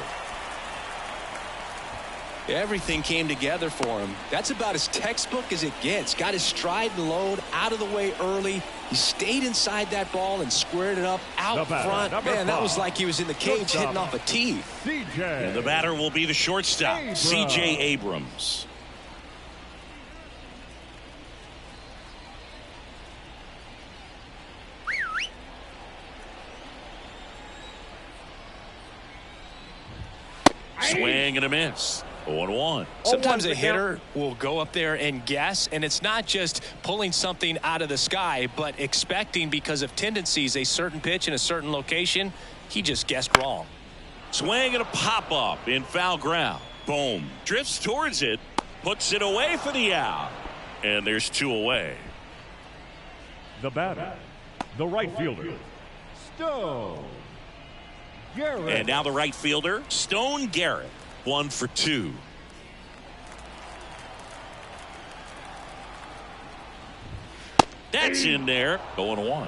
Everything came together for him. That's about as textbook as it gets. Got his stride and load out of the way early. He stayed inside that ball and squared it up out front. Man, that was like he was in the cage hitting off a tee.
And the batter will be the shortstop, C.J. Abrams. Swing and a miss. 0-1.
Sometimes a hitter will go up there and guess, and it's not just pulling something out of the sky, but expecting because of tendencies a certain pitch in a certain location. He just guessed wrong.
Swing and a pop up in foul ground. Boom. Drifts towards it. Puts it away for the out. And there's two away.
The batter, the right fielder, Stone Garrett.
And now the right fielder, Stone Garrett. 1 for 2. That's in there. 0-1.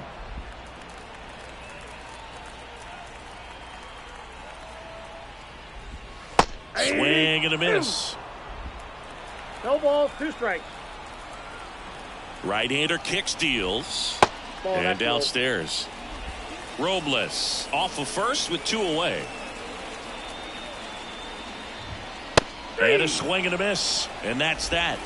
Swing and a miss.
No balls, 2 strikes.
Right-hander kicks, deals. And downstairs. Robles off of first with 2 away. And a swing and a miss. And that's that.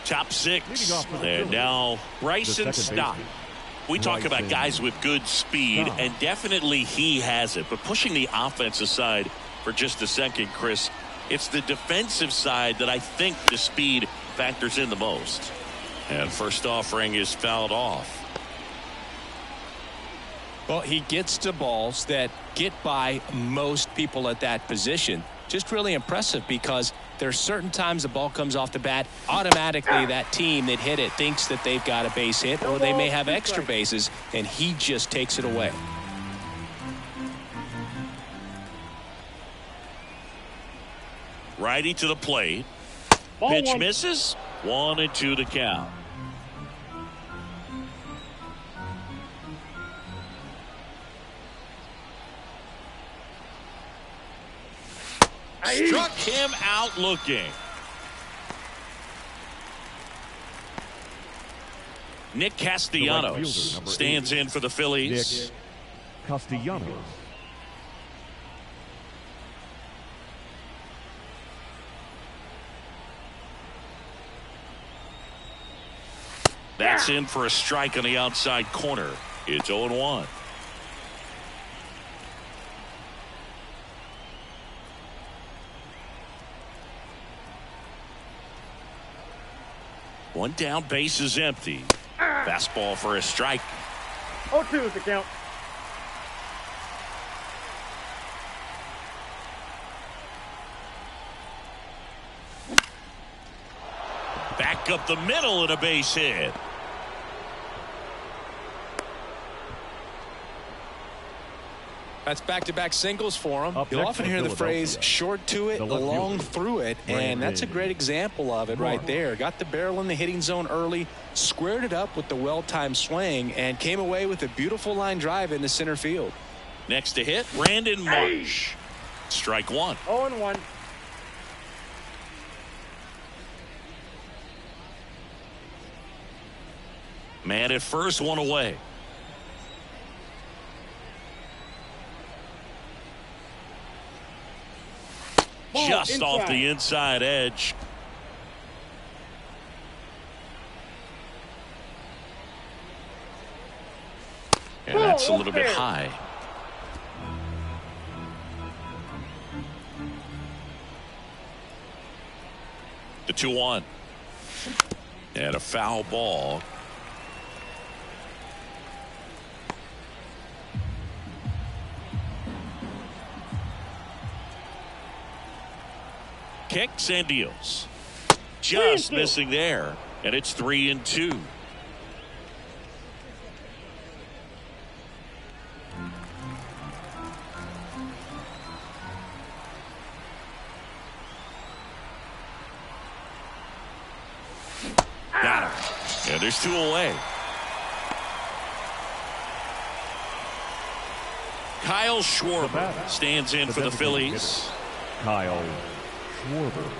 Top 6. And now Bryson Stott. We talk about guys with good speed, and definitely he has it. But pushing the offense aside for just a second, Chris, it's the defensive side that I think the speed factors in the most. And first offering is fouled off.
Well, he gets to balls that get by most people at that position. Just really impressive because there are certain times the ball comes off the bat, automatically that team that hit it thinks that they've got a base hit, or they may have extra bases, and he just takes it away.
Righty to the plate. Pitch misses. 1-2 the count. Struck him out looking. Nick Castellanos stands in for the Phillies.
Nick Castellanos.
That's in for a strike on the outside corner. It's 0-1. One down, base is empty. Fastball for a strike.
0-2 is the count.
Back up the middle and a base hit.
That's back-to-back singles for him.
Up
You'll
next
often
for
hear the phrase
Philadelphia,
short to it,
the left
long
fielder,
through it, and that's a great example of it right there. Got the barrel in the hitting zone early, squared it up with the well-timed swing, and came away with a beautiful line drive into center field.
Next to hit, Brandon Marsh. Strike one.
0-1.
Man at first, one away. Just
inside.
off the inside edge. And that's a little bit high. The 2-1. And a foul ball. Kicks and deals. Just missing there. And it's 3-2. Got him. And there's two away. Kyle Schwarber stands in for the Phillies.
Kyle Schwarber.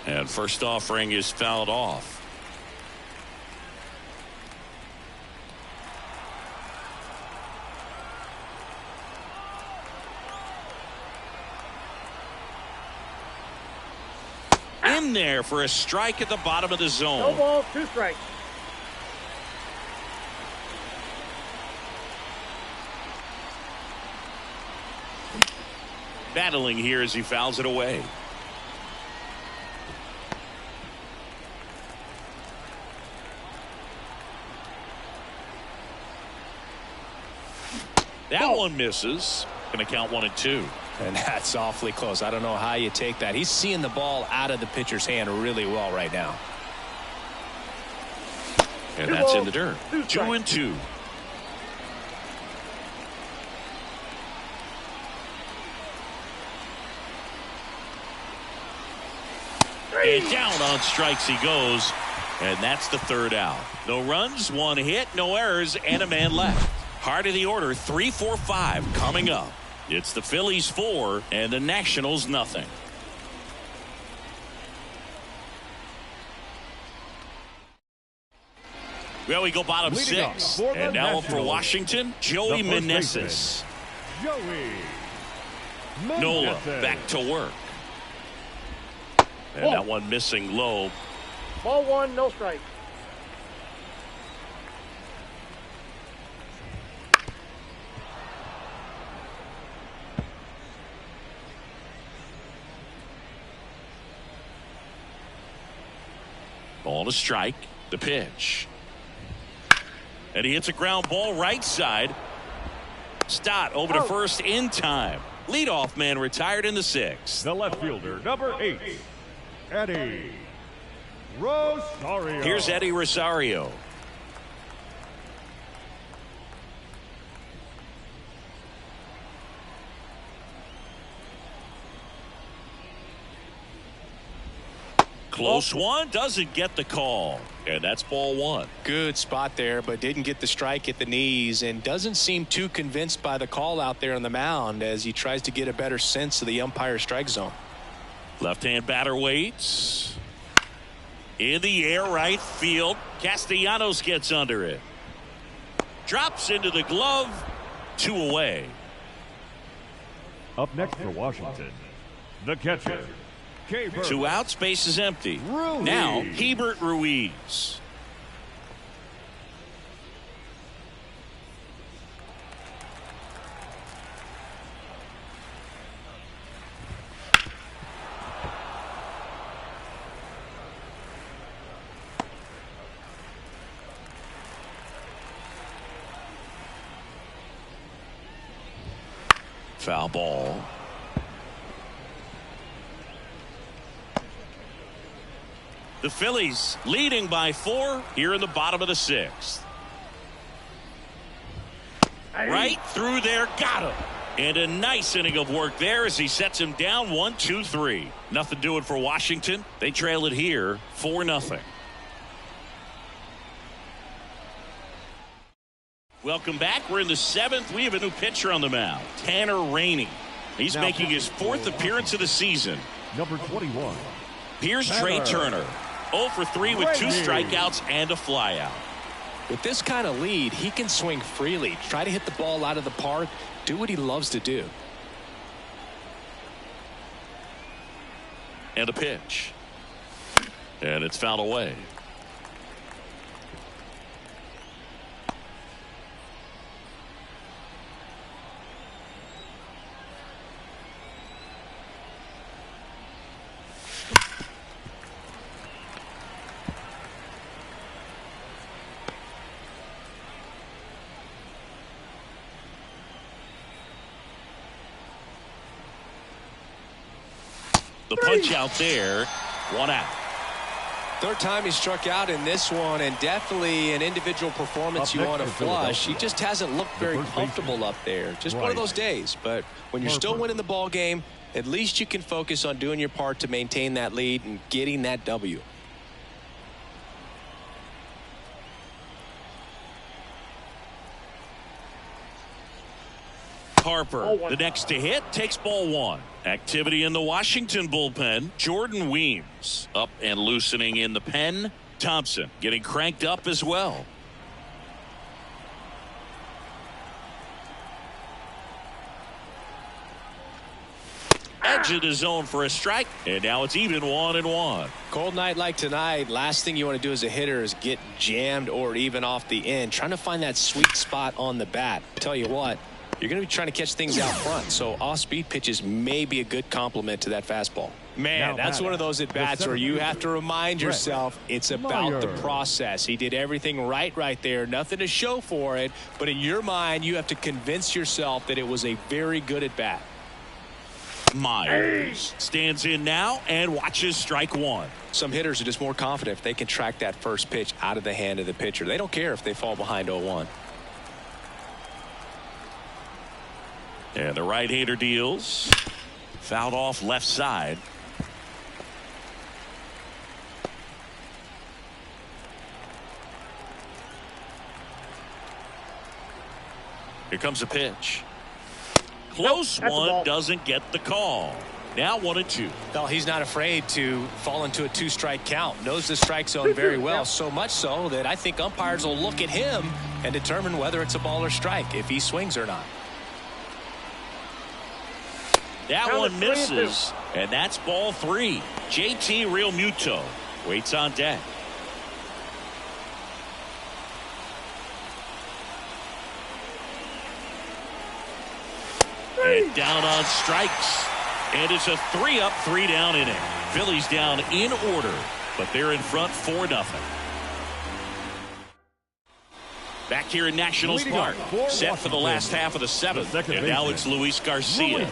And first offering is fouled off. In there for a strike at the bottom of the zone.
No balls, 2 strikes.
Battling here as he fouls it away. That one misses. Going to count 1-2.
And that's awfully close. I don't know how you take that. He's seeing the ball out of the pitcher's hand really well right now.
And
Two
that's in
balls,
the dirt. 2-2. And down on strikes he goes. And that's the third out. No runs, 1 hit, no errors, and a man left. Heart of the order, 3, 4, 5 coming up. It's the Phillies 4 and the Nationals nothing. Well, we go bottom
Leading
6.
off for
And
the
now up for
Nationals,
Washington, Joey
the first
Meneses.
Joey
Nola
Meneses.
back to work. And that one missing low.
Ball 1, no strike.
Ball to strike. The pitch. And he hits a ground ball right side. Stott over to first in time. Leadoff man retired in the 6th.
The left fielder, number 8, Eddie Rosario.
Here's Eddie Rosario. Close one, doesn't get the call. And that's ball one.
Good spot there, but didn't get the strike at the knees and doesn't seem too convinced by the call out there on the mound as he tries to get a better sense of the umpire strike zone.
Left-hand batter waits. In the air, right field. Castellanos gets under it. Drops into the glove. 2 away.
Up next for Washington, the catcher.
2 outs, base is empty.
Ruiz.
Now, Hebert Ruiz. Foul ball. The Phillies leading by 4 here in the bottom of the 6th. Right through there, got him. And a nice inning of work there as he sets him down 1-2-3. Nothing doing for Washington. They trail it here 4-0. Welcome back. We're in the 7th. We have a new pitcher on the mound, Tanner Rainey. He's making his 4th appearance of the season.
Number 21.
Here's Trey Turner. 0 for 3 with 2 strikeouts and a flyout.
With this kind of lead, he can swing freely, try to hit the ball out of the park, do what he loves to do.
And a pitch. And it's fouled away. The punch out there, 1 out.
3rd time he struck out in this one, and definitely an individual performance you want to flush. He just hasn't looked very comfortable up there. Just one of those days. But when you're still winning the ball game, at least you can focus on doing your part to maintain that lead and getting that W.
Harper, the next to hit, takes ball 1. Activity in the Washington bullpen. Jordan Weems up and loosening in the pen. Thompson getting cranked up as well. Edge of the zone for a strike, and now it's even 1-1.
Cold night like tonight, last thing you want to do as a hitter is get jammed or even off the end, trying to find that sweet spot on the bat. Tell you what, you're going to be trying to catch things out front, so off-speed pitches may be a good complement to that fastball. Man, that's one of those at-bats where you have to remind yourself it's about the process. He did everything right there, nothing to show for it, but in your mind, you have to convince yourself that it was a very good at-bat.
Myers stands in now and watches strike 1.
Some hitters are just more confident if they can track that first pitch out of the hand of the pitcher. They don't care if they fall behind 0-1.
And the right-hander deals. Fouled off left side. Here comes a pitch. Close one, doesn't get the call. Now 1-2.
Well, he's not afraid to fall into a 2-strike count. Knows the strike zone very well, so much so that I think umpires will look at him and determine whether it's a ball or strike, if he swings or not.
That one misses, and that's ball 3. JT Realmuto waits on deck. And down on strikes. And it's a 3-up, 3-down inning. Phillies down in order, but they're in front 4-0. Back here in Nationals Park, set for the last half of the 7th. And now it's Luis Garcia.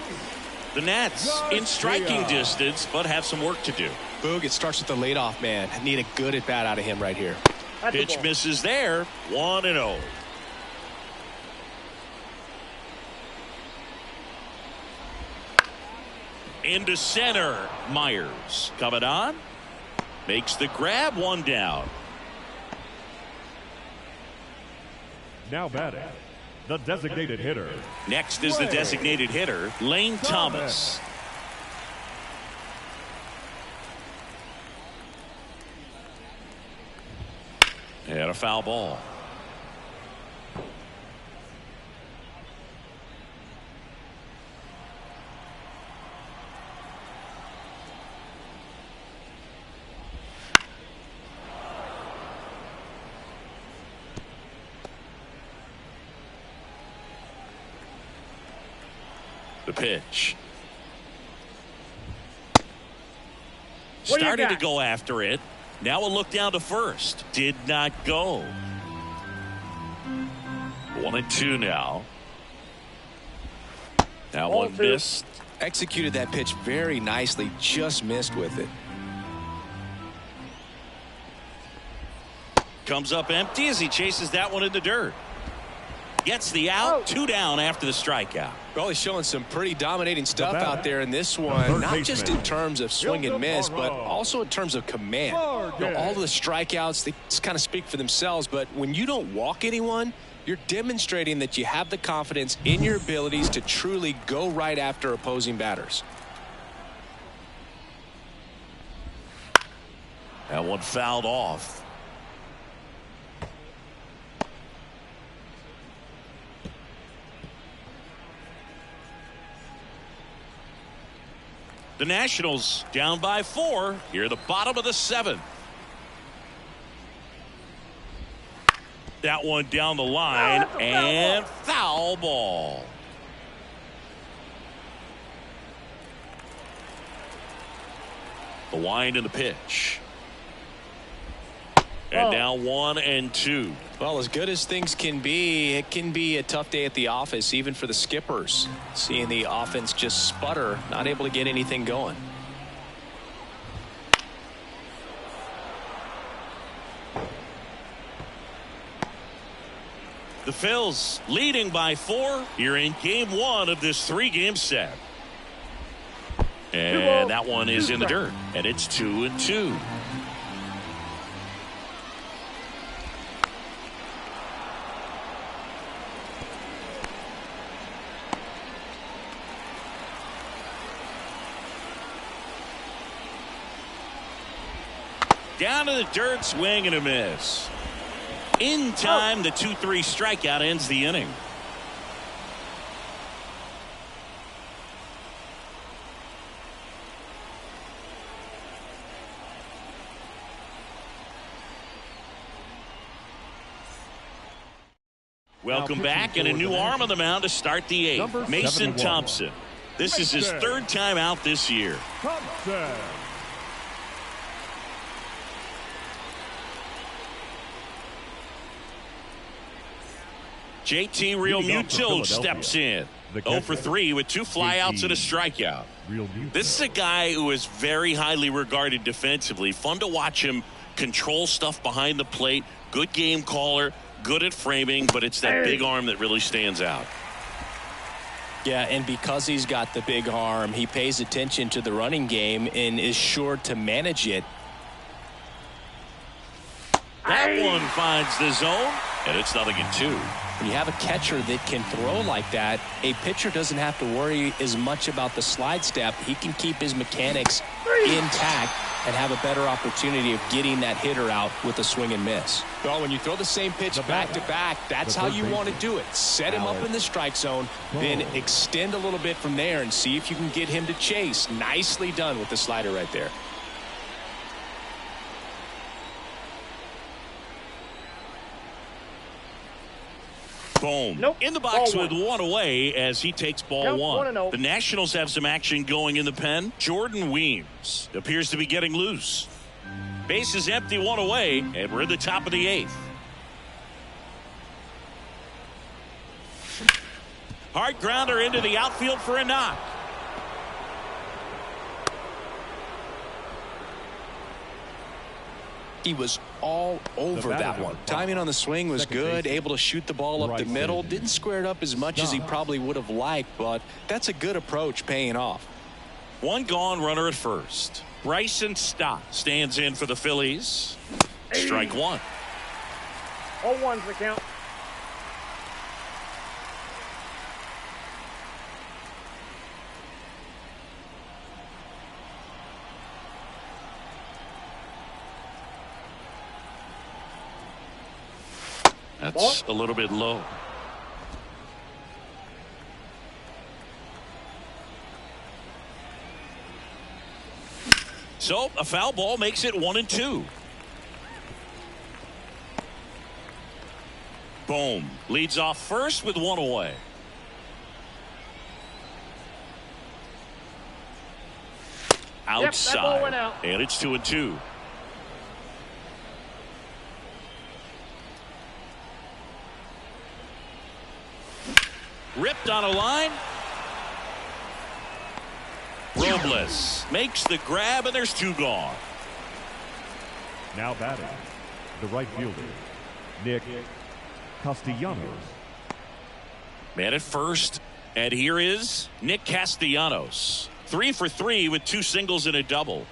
The Nats in striking distance, but have some work to do.
Boog, it starts with the leadoff man. Need a good at bat out of him right here.
Pitch misses there. 1-0. Into center. Myers coming on. Makes the grab, one down.
Now batting, the designated hitter.
Next is the designated hitter, Lane Thomas. And a foul ball. The pitch. Started to go after it. Now a look down to first. Did not go. 1-2 now. Now one missed.
Executed that pitch very nicely. Just missed with it.
Comes up empty as he chases that one in the dirt. Gets the out. 2 down after the strikeout.
Well, he's showing some pretty dominating stuff out there in this one, not just in terms of swing and miss, but also in terms of command. You know, all of the strikeouts, they just kind of speak for themselves, but when you don't walk anyone, you're demonstrating that you have the confidence in your abilities to truly go right after opposing batters.
That one fouled off. The Nationals down by 4 here at the bottom of the 7th. That one down the line and foul ball. The wind and the pitch. And now 1-2.
Well, as good as things can be, it can be a tough day at the office, even for the skippers. Seeing the offense just sputter, not able to get anything going.
The Phils leading by 4 here in game 1 of this 3-game set. And that one is in the dirt, and it's 2-2. Down to the dirt, swing and a miss. In time, the 2-3 strikeout ends the inning. Welcome back, and a new arm on the mound to start the 8th. Mason Thompson. This is his 3rd time out this year.
Thompson.
JT Realmuto steps in. 0 for 3 with 2 flyouts and a strikeout. This is a guy who is very highly regarded defensively. Fun to watch him control stuff behind the plate. Good game caller, good at framing, but it's that big arm that really stands out.
Yeah, and because he's got the big arm, he pays attention to the running game and is sure to manage it.
That one finds the zone, and it's 0-2.
When you have a catcher that can throw like that, a pitcher doesn't have to worry as much about the slide step. He can keep his mechanics intact and have a better opportunity of getting that hitter out with a swing and miss. Well, when you throw the same pitch back to back, that's how you want to do it. Set him up in the strike zone, then extend a little bit from there and see if you can get him to chase. Nicely done with the slider right there.
Boom. In the box with 1 away as he takes ball 1. The Nationals have some action going in the pen. Jordan Weems appears to be getting loose. Base is empty, 1 away, and we're at the top of the 8th. Hard grounder into the outfield for a knock.
He was all over that one. Timing on the swing was good, able to shoot the ball up the middle. Didn't square it up as much as he probably would have liked, but that's a good approach paying off.
1 gone, runner at first. Bryson Stott stands in for the Phillies. Strike one.
0-1's the count.
That's a little bit low. So a foul ball makes it 1-2. Boom. Leads off first with one away. Outside.
That ball went out.
And it's 2-2. Ripped on a line. Robles makes the grab, and there's two gone.
Now batting, the right fielder, Nick Castellanos.
Man at first, and here is Nick Castellanos. 3 for 3 with 2 singles and a double.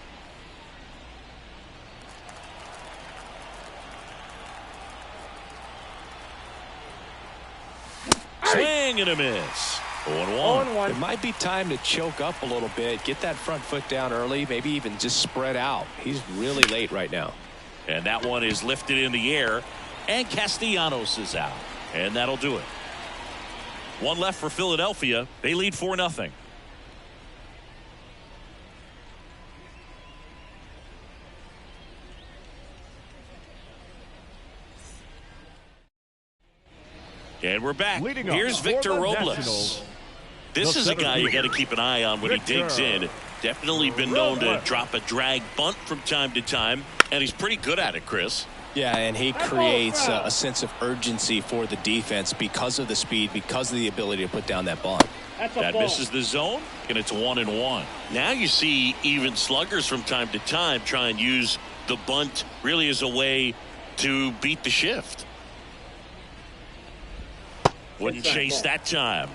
Swing and a miss. 0-1.
It might be time to choke up a little bit, get that front foot down early, maybe even just spread out. He's really late right now.
And that one is lifted in the air, and Castellanos is out. And that'll do it. One left for Philadelphia. They lead 4-0. And we're back. Here's Victor Robles. This is a guy you got to keep an eye on when he digs in. Definitely been known to drop a drag bunt from time to time, and he's pretty good at it, Chris.
Yeah, and he creates a sense of urgency for the defense because of the speed, because of the ability to put down that bunt.
That misses the zone, and it's 1-1. Now you see even sluggers from time to time try and use the bunt really as a way to beat the shift. Wouldn't chase that time.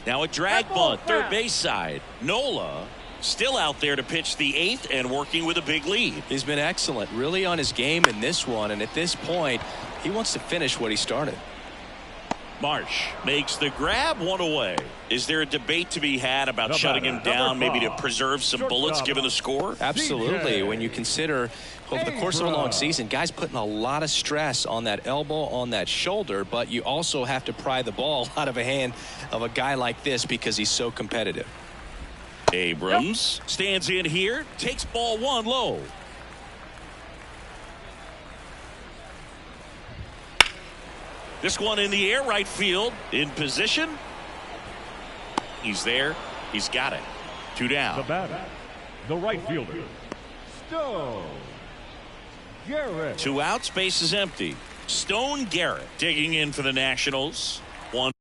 Now a drag bunt, third base side. Nola still out there to pitch the 8th and working with a big lead.
He's been excellent, really on his game in this one, and at this point, he wants to finish what he started.
Marsh makes the grab, one away. Is there a debate to be had about shutting him down, maybe to preserve some bullets given the score?
Absolutely. When you consider over the course of a long season, guys putting a lot of stress on that elbow, on that shoulder, but you also have to pry the ball out of a hand of a guy like this because he's so competitive.
Abrams stands in here, takes ball 1 low. This one in the air, right field, in position. He's there. He's got it. 2 down.
The batter, the right fielder, Stone Garrett.
2 outs, base is empty. Stone Garrett digging in for the Nationals. 1.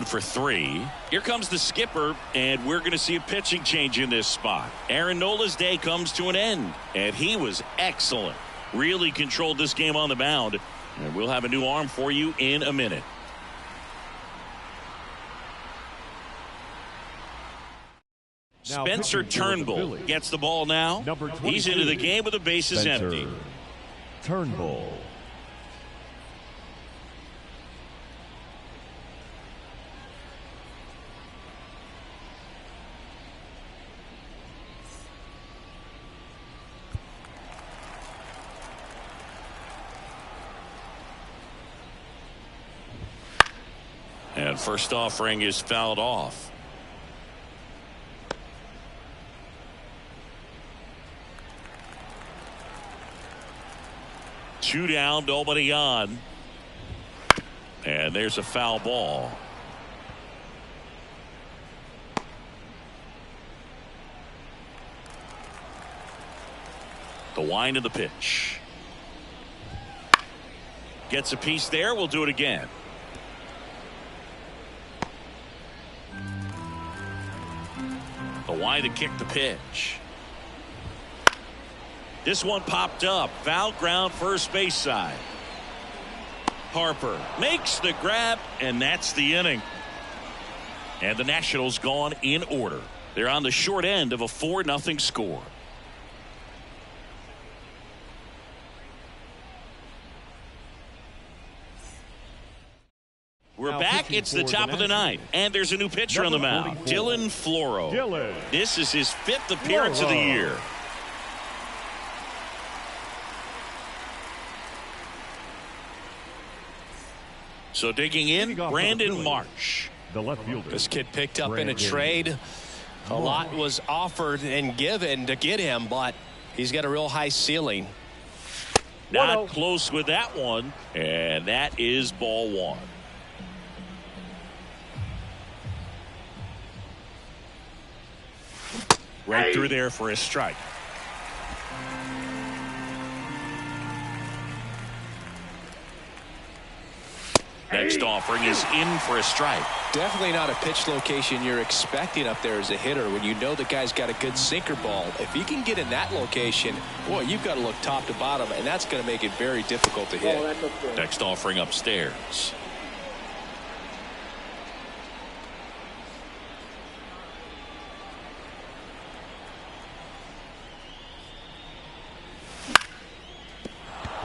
For 3. Here comes the skipper, and we're going to see a pitching change in this spot. Aaron Nola's day comes to an end, and he was excellent. Really controlled this game on the mound, and we'll have a new arm for you in a minute.
Now
Spencer Turnbull gets the ball now. He's into the game with the bases empty.
Turnbull.
And first offering is fouled off. Two down, nobody on. And there's a foul ball. The wind of the pitch. Gets a piece there. We'll do it again. The wind to kick the pitch. This one popped up. Foul ground, first base side. Harper makes the grab, and that's the inning. And the Nationals gone in order. They're on the short end of a 4-0 score. We're
Now
back. It's the top of the ninth, and there's a new pitcher on the mound, Dylan Floro. This is his 5th appearance of the year. So digging in, Brandon Marsh.
The left fielder.
This kid picked up in a trade. A lot was offered and given to get him, but he's got a real high ceiling.
Not close with that one, and that is ball one. Right through there for a strike. Next offering is in for a strike.
Definitely not a pitch location you're expecting up there as a hitter when you know the guy's got a good sinker ball. If he can get in that location, boy, you've got to look top to bottom, and that's going to make it very difficult to hit.
Next offering upstairs.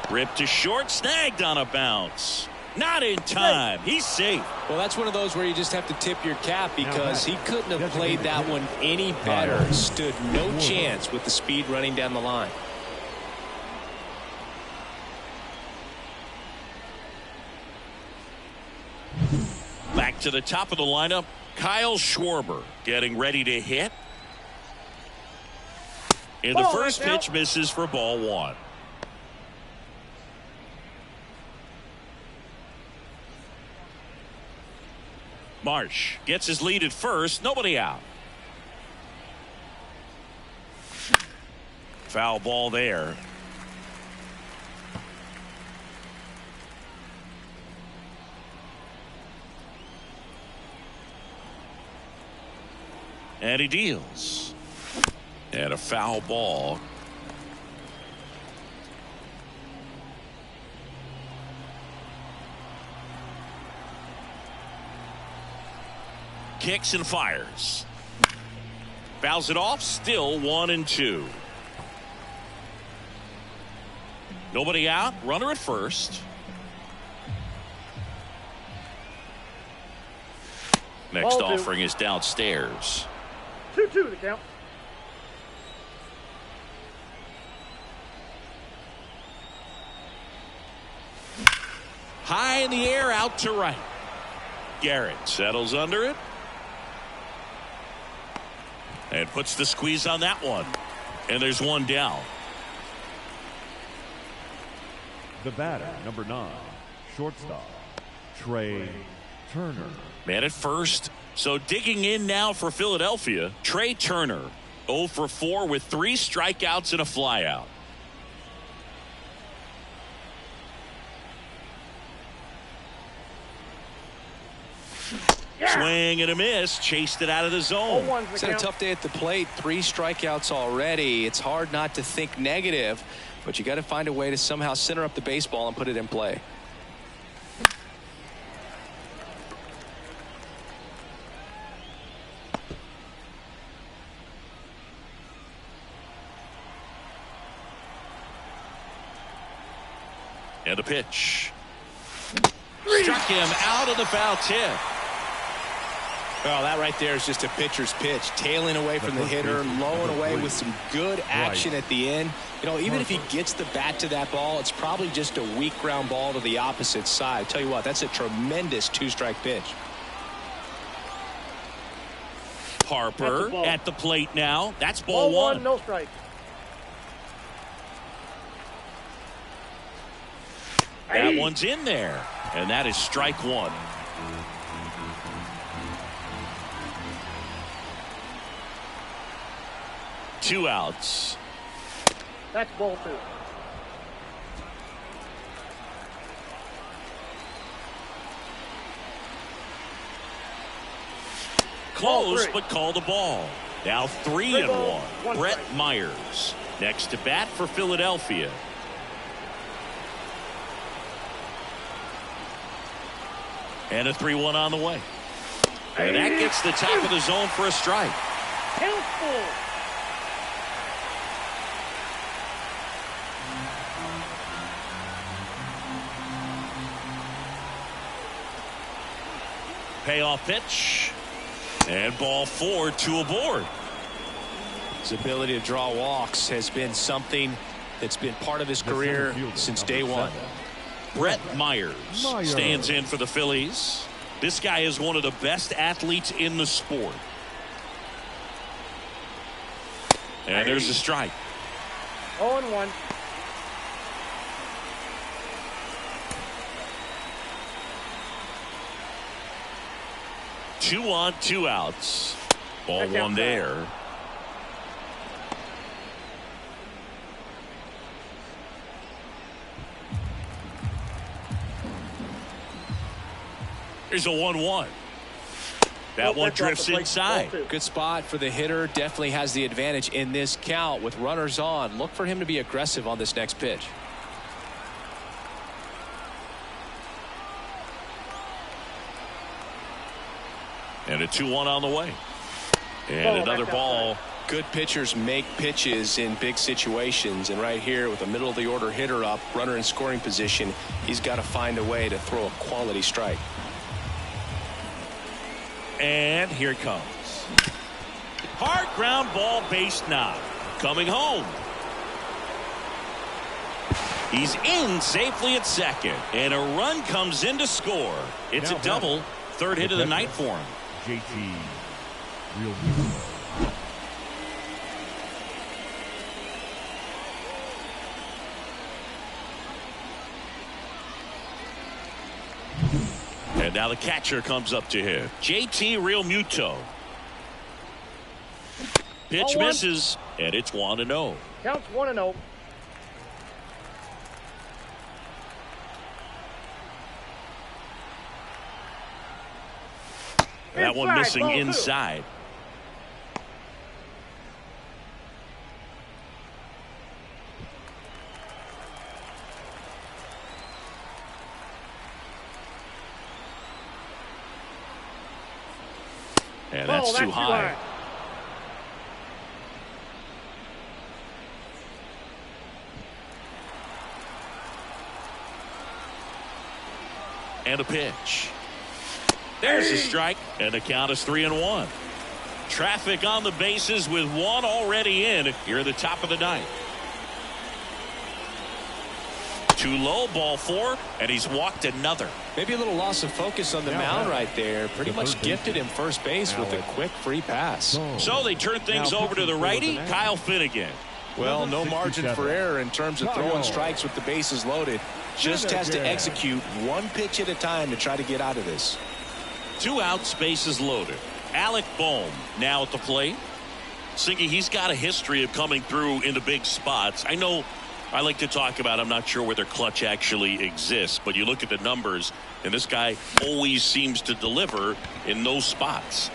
Ripped to short, snagged on a bounce. Not in time. He's safe.
Well, that's one of those where you just have to tip your cap because he couldn't have played that one any better. Stood no chance with the speed running down the line.
Back to the top of the lineup, Kyle Schwarber getting ready to hit. And the first pitch misses for ball one. Marsh gets his lead at first. Nobody out. Foul ball there. And he deals. And a foul ball. Kicks and fires. Fouls it off. Still 1-2. Nobody out. Runner at first. Next offering is downstairs.
2-2 the count.
High in the air, out to right. Garrett settles under it. And puts the squeeze on that one. And there's one down.
The batter, number 9, shortstop, Trey Turner.
Man at first. So digging in now for Philadelphia, Trey Turner. 0 for 4 with 3 strikeouts and a flyout. Swing and a miss. Chased it out of the zone.
It's had a tough day at the plate. 3 strikeouts already. It's hard not to think negative, but you got to find a way to somehow center up the baseball and put it in play.
And a pitch. Struck him out of the foul tip.
Well, that right there is just a pitcher's pitch. Tailing away from the hitter, lowing away with some good action at the end. You know, even if he gets the bat to that ball, it's probably just a weak ground ball to the opposite side. Tell you what, that's a tremendous 2-strike pitch.
Harper at the plate now. That's ball one.
No strike.
That one's in there. And that is strike one. Two outs.
That's ball 2.
Close,
Ball 3.
but called a ball. Now 3-1. Brett
strike.
Myers next to bat for Philadelphia. And a 3-1 on the way. And that gets the top of the zone for a strike.
Count full.
Payoff pitch. And ball 4, 2 aboard.
His ability to draw walks has been something that's been part of his career since day one.
Brett Myers stands in for the Phillies. This guy is one of the best athletes in the sport. And there's a strike.
0-1.
Two on, 2 outs. Ball
Check out
1
that.
there. Here's a 1-1. That one
That's off
drifts
the plate.
inside.
Ball 2.
Good spot for the hitter. Definitely has the advantage in this count with runners on. Look for him to be aggressive on this next pitch.
And a 2-1 on the way. And
Ball,
another
that's
ball.
Good pitchers make pitches in big situations, and right here with a middle of the order hitter up, runner in scoring position, he's got to find a way to throw a quality strike.
And here it comes. Hard ground ball, base knock. Coming home. He's in safely at second. And a run comes in to score. It's
Now
a double. Third hit of the night for him.
JT Real Muto.
And now the catcher comes up to him. JT Real Muto. Pitch
0-1.
misses. And it's 1-0.
Counts 1-0.
That one
Inside,
missing
ball 2.
inside. And that's too high. And a pitch. There's a strike, and the count is 3-1. Traffic on the bases with one already in here at the top of the ninth. Too low, ball 4, and he's walked another.
Maybe a little loss of focus on the mound right there. Pretty much gifted him first base with a quick free pass.
So they turn things over to the righty, Kyle Finnegan.
Well, no margin for error in terms of throwing strikes with the bases loaded. Just has to execute one pitch at a time to try to get out of this.
2 outs, bases loaded. Alec Bohm now at the plate. Singy, he's got a history of coming through into big spots. I know I like to talk about, I'm not sure whether clutch actually exists, but you look at the numbers, and this guy always seems to deliver in those spots.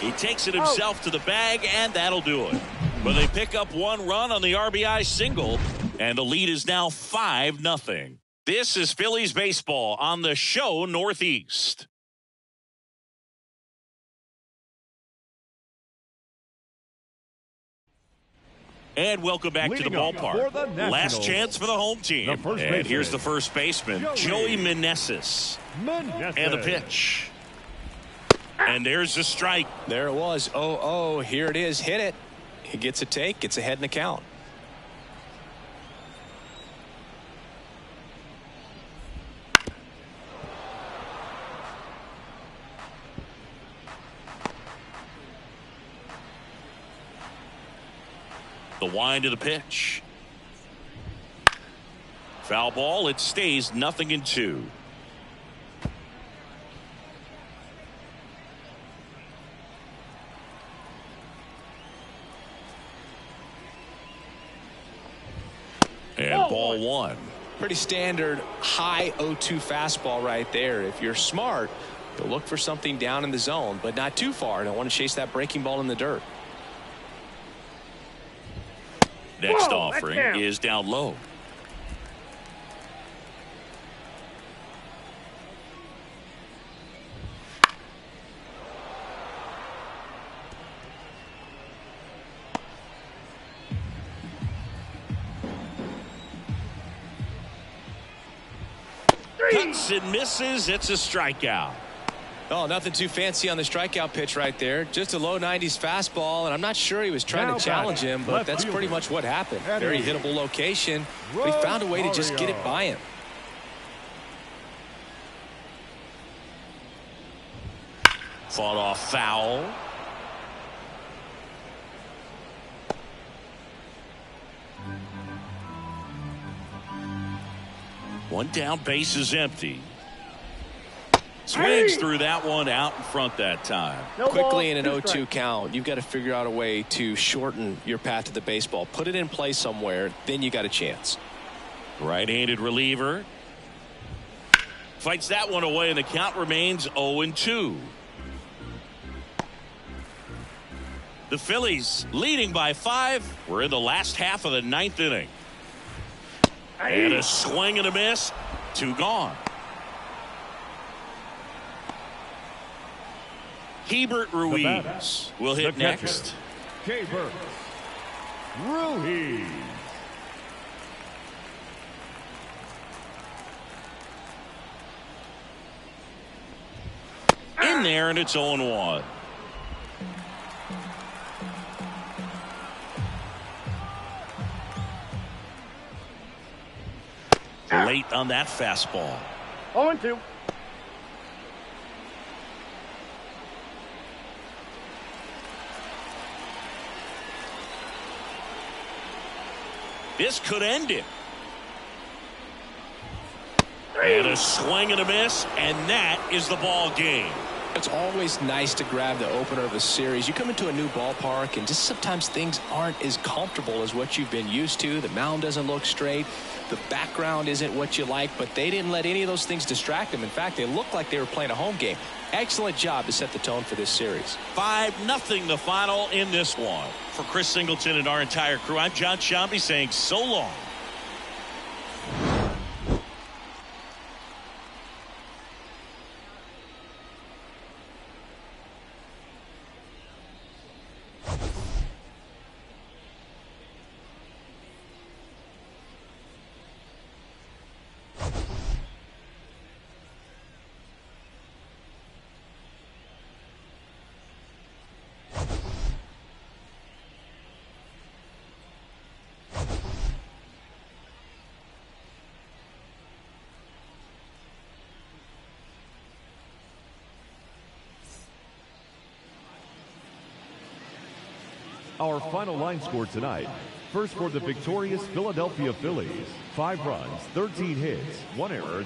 He takes it himself to the bag, and that'll do it. But they pick up 1 run on the RBI single, and the lead is now 5-0. This is Phillies baseball on the show Northeast. And welcome back to the ballpark. Last chance for the home team. And here's the first baseman, Joey Meneses. And the pitch. And there's the strike.
There it was. 0-0. Here it is. Hit it. He gets a take. Gets ahead in the count.
The wind of the pitch. Foul ball. It stays 0-2. 1.
Pretty standard high 0-2 fastball right there. If you're smart, you'll look for something down in the zone, but not too far. Don't want to chase that breaking ball in the dirt.
Next offering is down low. Cuts and misses. It's a strikeout.
Oh, nothing too fancy on the strikeout pitch right there. Just a low 90s fastball, and I'm not sure he was trying to challenge him, but that's pretty much what happened. Very hittable location, but he found a way to just get it by him.
Fought off foul. One down, base is empty. Swings through that one, out in front that time.
Quickly in an 0-2 count, you've got to figure out a way to shorten your path to the baseball. Put it in play somewhere, then you got a chance.
Right-handed reliever. Fights that one away, and the count remains 0-2. The Phillies leading by 5. We're in the last half of the 9th inning. And a swing and a miss. 2 gone. Hebert Ruiz will hit next.
Hebert Ruiz.
In there, and it's 0-1. Late on that fastball.
0-2.
This could end it. And a swing and a miss, and that is the ball game.
It's always nice to grab the opener of a series. You come into a new ballpark, and just sometimes things aren't as comfortable as what you've been used to. The mound doesn't look straight. The background isn't what you like, but they didn't let any of those things distract them. In fact, they looked like they were playing a home game. Excellent job to set the tone for this series.
5-0 the final in this one. For Chris Singleton and our entire crew, I'm John Shambi saying so long.
Our final line score tonight. First for the victorious Philadelphia Phillies. 5 runs, 13 hits, 1 error. They